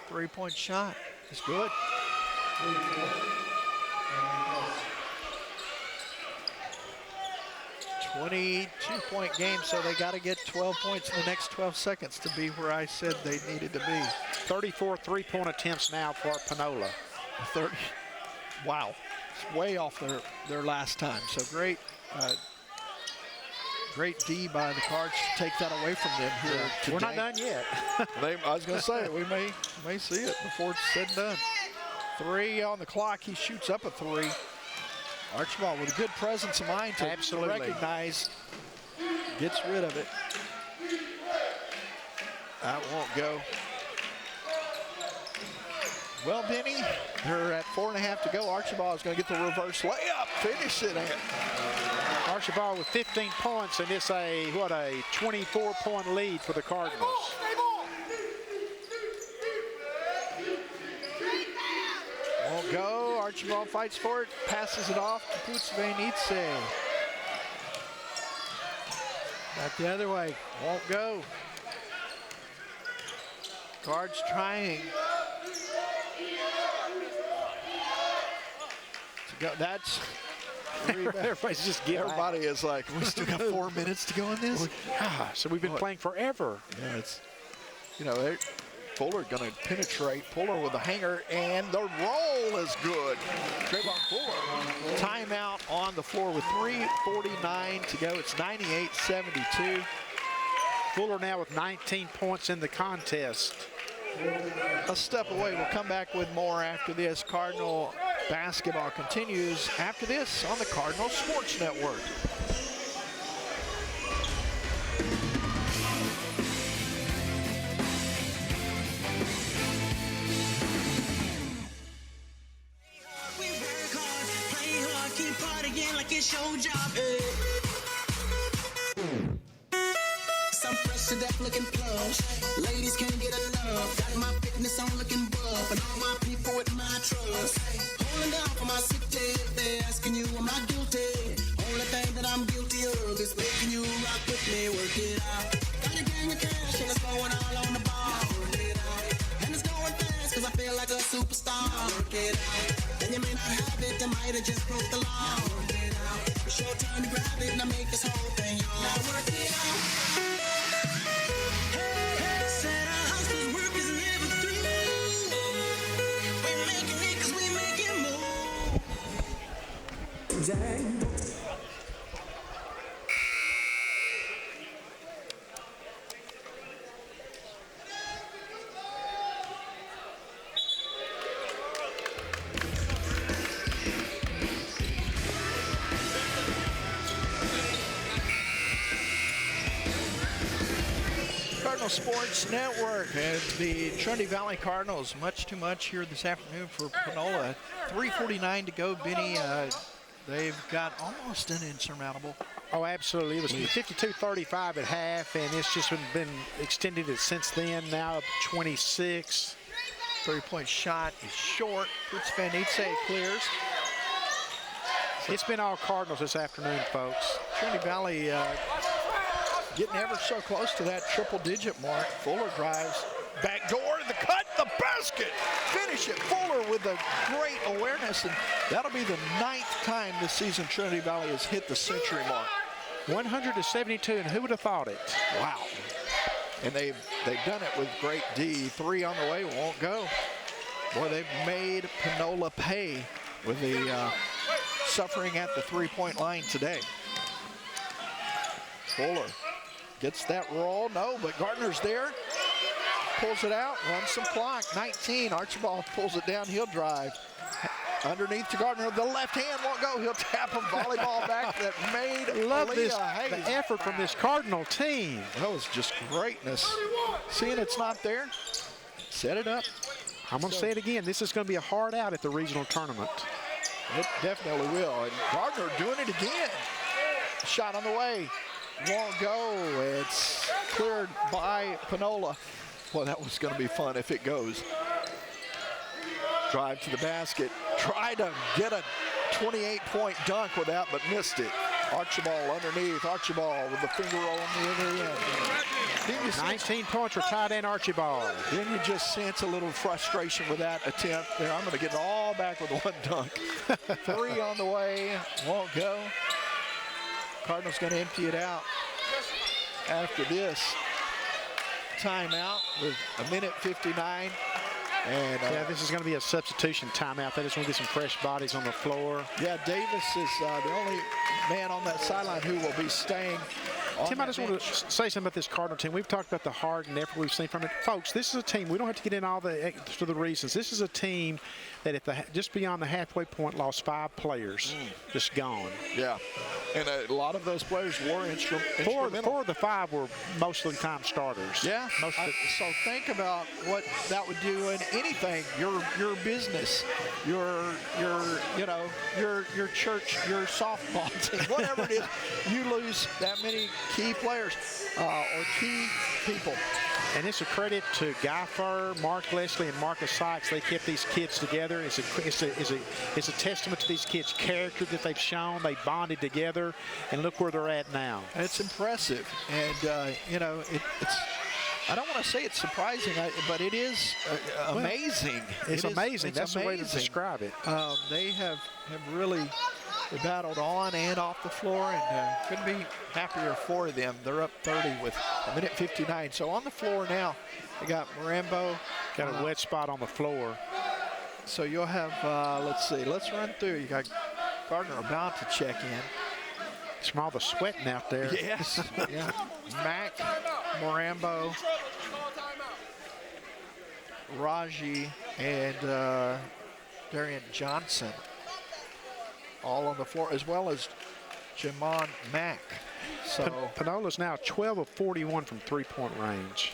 3-point shot is good. 22-point game, so they got to get 12 points in the next 12 seconds to be where I said they needed to be. 34 three-point attempts now for Panola. 30. Wow, it's way off their last time. So great, great D by the Cards to take that away from them here today. We're not done yet. I was going to say, we may see it before it's said and done. 3 on the clock. He shoots up a 3. Archibald with a good presence of mind to recognize. Gets rid of it. That won't go. Well, Denny, they're at 4.5 to go. Archibald is going to get the reverse layup. Finish it. Archibald with 15 points, and it's a 24-point lead for the Cardinals. Won't go. Archibald fights for it. Passes it off to Putsvenitse. Back the other way. Won't go. Cards trying. To go. That's. Everybody's just giving. Everybody is like, we still got 4 minutes to go in this? So we've been playing forever. Yeah, it's, Fuller going to penetrate. Fuller with a hanger, and the roll is good. Trayvon Fuller. Timeout on the floor with 3:49 to go. It's 98-72. Fuller now with 19 points in the contest. A step away. We'll come back with more after this. Cardinal basketball continues after this on the Cardinal Sports Network. We work hard, play hard, keep partying. like it's your job, hey. Some fresh to death looking plush. Ladies can't get enough. Got my fitness on looking buff. And all my people with my trust. Holding down for my city. If they're asking you, am I guilty? Only thing that I'm guilty of is making you rock with me. Work it out. Got a gang of cash and it's going all on the ball. Work it out. And it's going fast cause I feel like a superstar. Work it out. And you may not have it, I might have just broke the law. Work it out. It's your turn to grab it and I make this whole thing yours. Now work it out. Said our hustler's work is never through. We making it cause we making more. Dang. Cardinal Sports Network and the Trinity Valley Cardinals. Much too much here this afternoon for Panola. 3:49 to go, Benny. They've got almost an insurmountable. Oh, absolutely. It was 52-35 at half, and it's just been extended since then. Now up 26. 3-point shot is short. Puts Van Eetse clears. It's been all Cardinals this afternoon, folks. Trinity Valley getting ever so close to that triple-digit mark. Fuller drives back door, the cut, the basket. Finish it. Fuller with a great awareness, and that'll be the 9th time this season Trinity Valley has hit the century mark. 100-72, and who would have thought it? Wow. And they've done it with great D. 3 on the way, won't go. Boy, they've made Panola pay with the suffering at the 3-point line today. Fuller gets that roll. No, but Gardner's there. Pulls it out, runs some clock. 19, Archibald pulls it down. He'll drive. Underneath to Gardner. The left hand won't go. He'll tap a volleyball back that made Love this, Hayes the effort from this Cardinal team. That was just greatness. Seeing it's not there, set it up. I'm going to say it again. This is going to be a hard out at the regional tournament. It definitely will. And Gardner doing it again. Shot on the way. Won't go. It's cleared by Panola. Well, that was going to be fun if it goes. Drive to the basket. Try to get a 28-point dunk with that, but missed it. Archibald underneath. Archibald with the finger roll on the other end. 19 points for tight end Archibald. Then you just sense a little frustration with that attempt there. I'm going to get it all back with one dunk. 3 on the way. Won't go. Cardinals going to empty it out after this timeout with 1:59. And yeah, this is going to be a substitution timeout. They just want to get some fresh bodies on the floor. Yeah, Davis is the only man on that sideline who will be staying. Tim, I just want to say something about this Cardinal team. We've talked about the heart and effort we've seen from it. Folks, this is a team, we don't have to get in all the reasons. This is a team that just beyond the halfway point lost 5 players, just gone. Yeah, and a lot of those players were instrumental. 4 of the 5 were most of the time starters. Yeah, so think about what that would do in anything, your business, your church, your softball team, whatever it is, you lose that many key players or key people. And it's a credit to Guy Furr, Mark Leslie, and Marcus Sykes. They kept these kids together. It's a testament to these kids' character that they've shown. They bonded together, and look where they're at now. It's impressive, and it's. I don't want to say it's surprising, but it is amazing. It's amazing. That's the way to describe it. They have really battled on and off the floor, and couldn't be happier for them. They're up 30 with 1:59. So on the floor now, they got Marambo. Got a wet spot on the floor. So you'll have, let's see, let's run through. You got Gardner about to check in. It's from all the sweating out there. Yes. Yeah. Mac, Marambo, Raji, and Darian Johnson all on the floor, as well as Jamon Mack. So Panola's now 12 of 41 from 3-point range.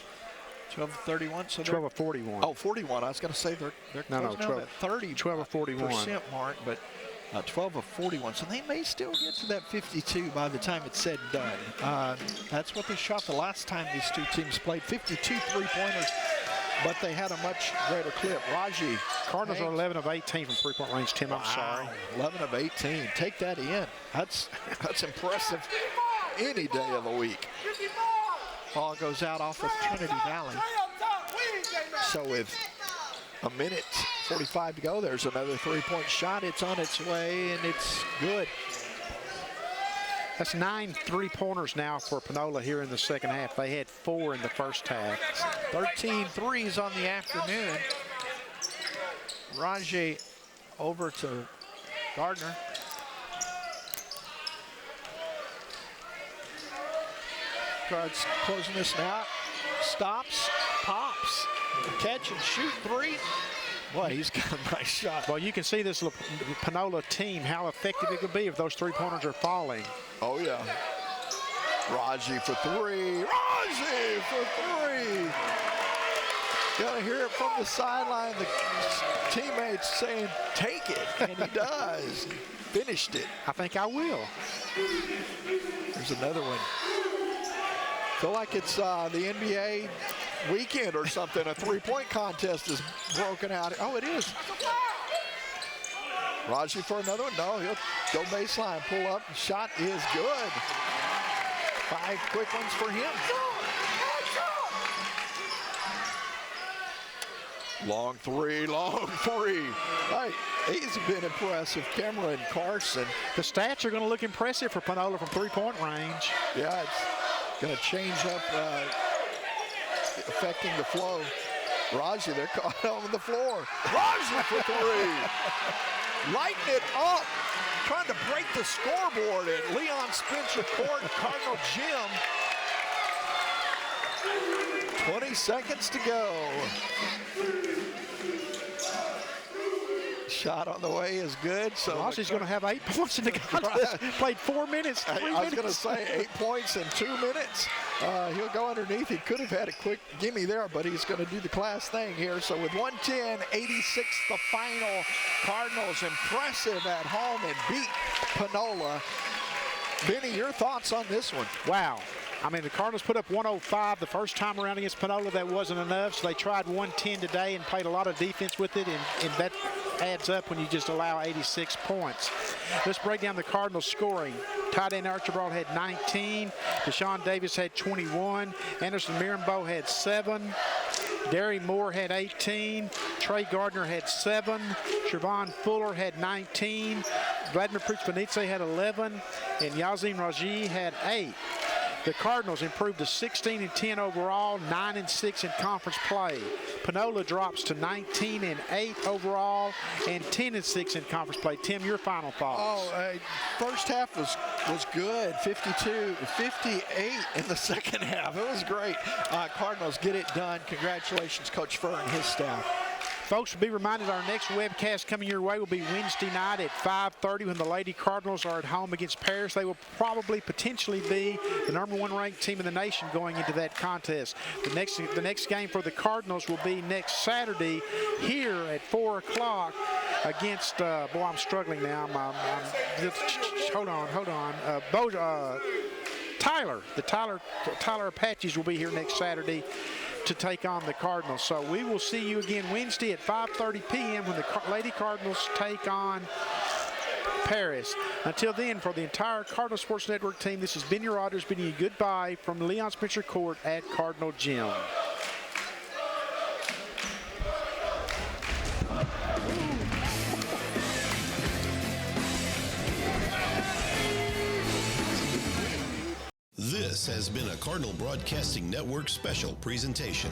12 of 31. So 12 of 41. Oh, 41. I was going to say they're no, close now 12, at 30. 12 of 41 % mark, but 12 of 41, so they may still get to that 52 by the time it's said and done. That's what they shot the last time these two teams played, 52 three-pointers, but they had a much greater clip. Raji. Cardinals are 11 of 18 from three-point range, Tim. I'm sorry. 11 of 18. Take that in. That's impressive any day of the week. Ball goes out off of Trinity Valley. So with a minute 45 to go, there's another three-point shot. It's on its way, and it's good. That's 9 three-pointers now for Panola here in the second half. They had 4 in the first half. 13 threes on the afternoon. Raji over to Gardner. Cards closing this now. Stops, pops, catch and shoot three. Boy, he's got a nice shot. Well, you can see this Panola team, how effective it could be if those three-pointers are falling. Oh, yeah. Raji for three. Raji for three. Got to hear it from the sideline. The teammates saying, take it. And he does. Finished it. I think I will. There's another one. Feel like it's the NBA weekend or something. A three-point contest is broken out. Oh, it is. Raji for another one. No, he'll go baseline, pull up. Shot is good. 5 quick ones for him. Long three, long three. Hey, he's been impressive. Cameron Carson. The stats are going to look impressive for Panola from three-point range. Yeah, it's going to change up, affecting the flow. Raji, they're caught on the floor. Raji for three. Lighting it up. Trying to break the scoreboard at Leon Spencer Court, Cardinal Gym. 20 seconds to go. Shot on the way is good. So Raji's going to have 8 points in the contest. Played 4 minutes, 3 minutes. I was going to say 8 points in 2 minutes. He'll go underneath. He could have had a quick gimme there, but he's going to do the class thing here. So with 110-86 the final, Cardinals impressive at home and beat Panola. Benny, your thoughts on this one? Wow. I mean, the Cardinals put up 105 the first time around against Panola. That wasn't enough, so they tried 110 today and played a lot of defense with it, and that adds up when you just allow 86 points. Let's break down the Cardinals scoring. Tight end Archibald had 19. Deshaun Davis had 21. Anderson Mirambeau had 7. Derry Moore had 18. Trey Gardner had 7. Trevon Fuller had 19. Vladimir Pritz-Benitze had 11. And Yazim Raji had 8. The Cardinals improved to 16-10 overall, 9-6 in conference play. Panola drops to 19-8 overall and 10-6 in conference play. Tim, your final thoughts? Oh, first half was good, 58 in the second half. It was great. Cardinals get it done. Congratulations, Coach Furr and his staff. Folks, be reminded our next webcast coming your way will be Wednesday night at 5:30 when the Lady Cardinals are at home against Paris. They will potentially be the #1 ranked team in the nation going into that contest. The next game for the Cardinals will be next Saturday here at 4 o'clock against, boy, I'm struggling now. Hold on. Tyler. The Tyler Apaches will be here next Saturday to take on the Cardinals. So we will see you again Wednesday at 5:30 p.m. when the Lady Cardinals take on Paris. Until then, for the entire Cardinal Sports Network team, this is Ben Rogers bidding you goodbye from Leon Spencer Court at Cardinal Gym. This has been a Cardinal Broadcasting Network special presentation.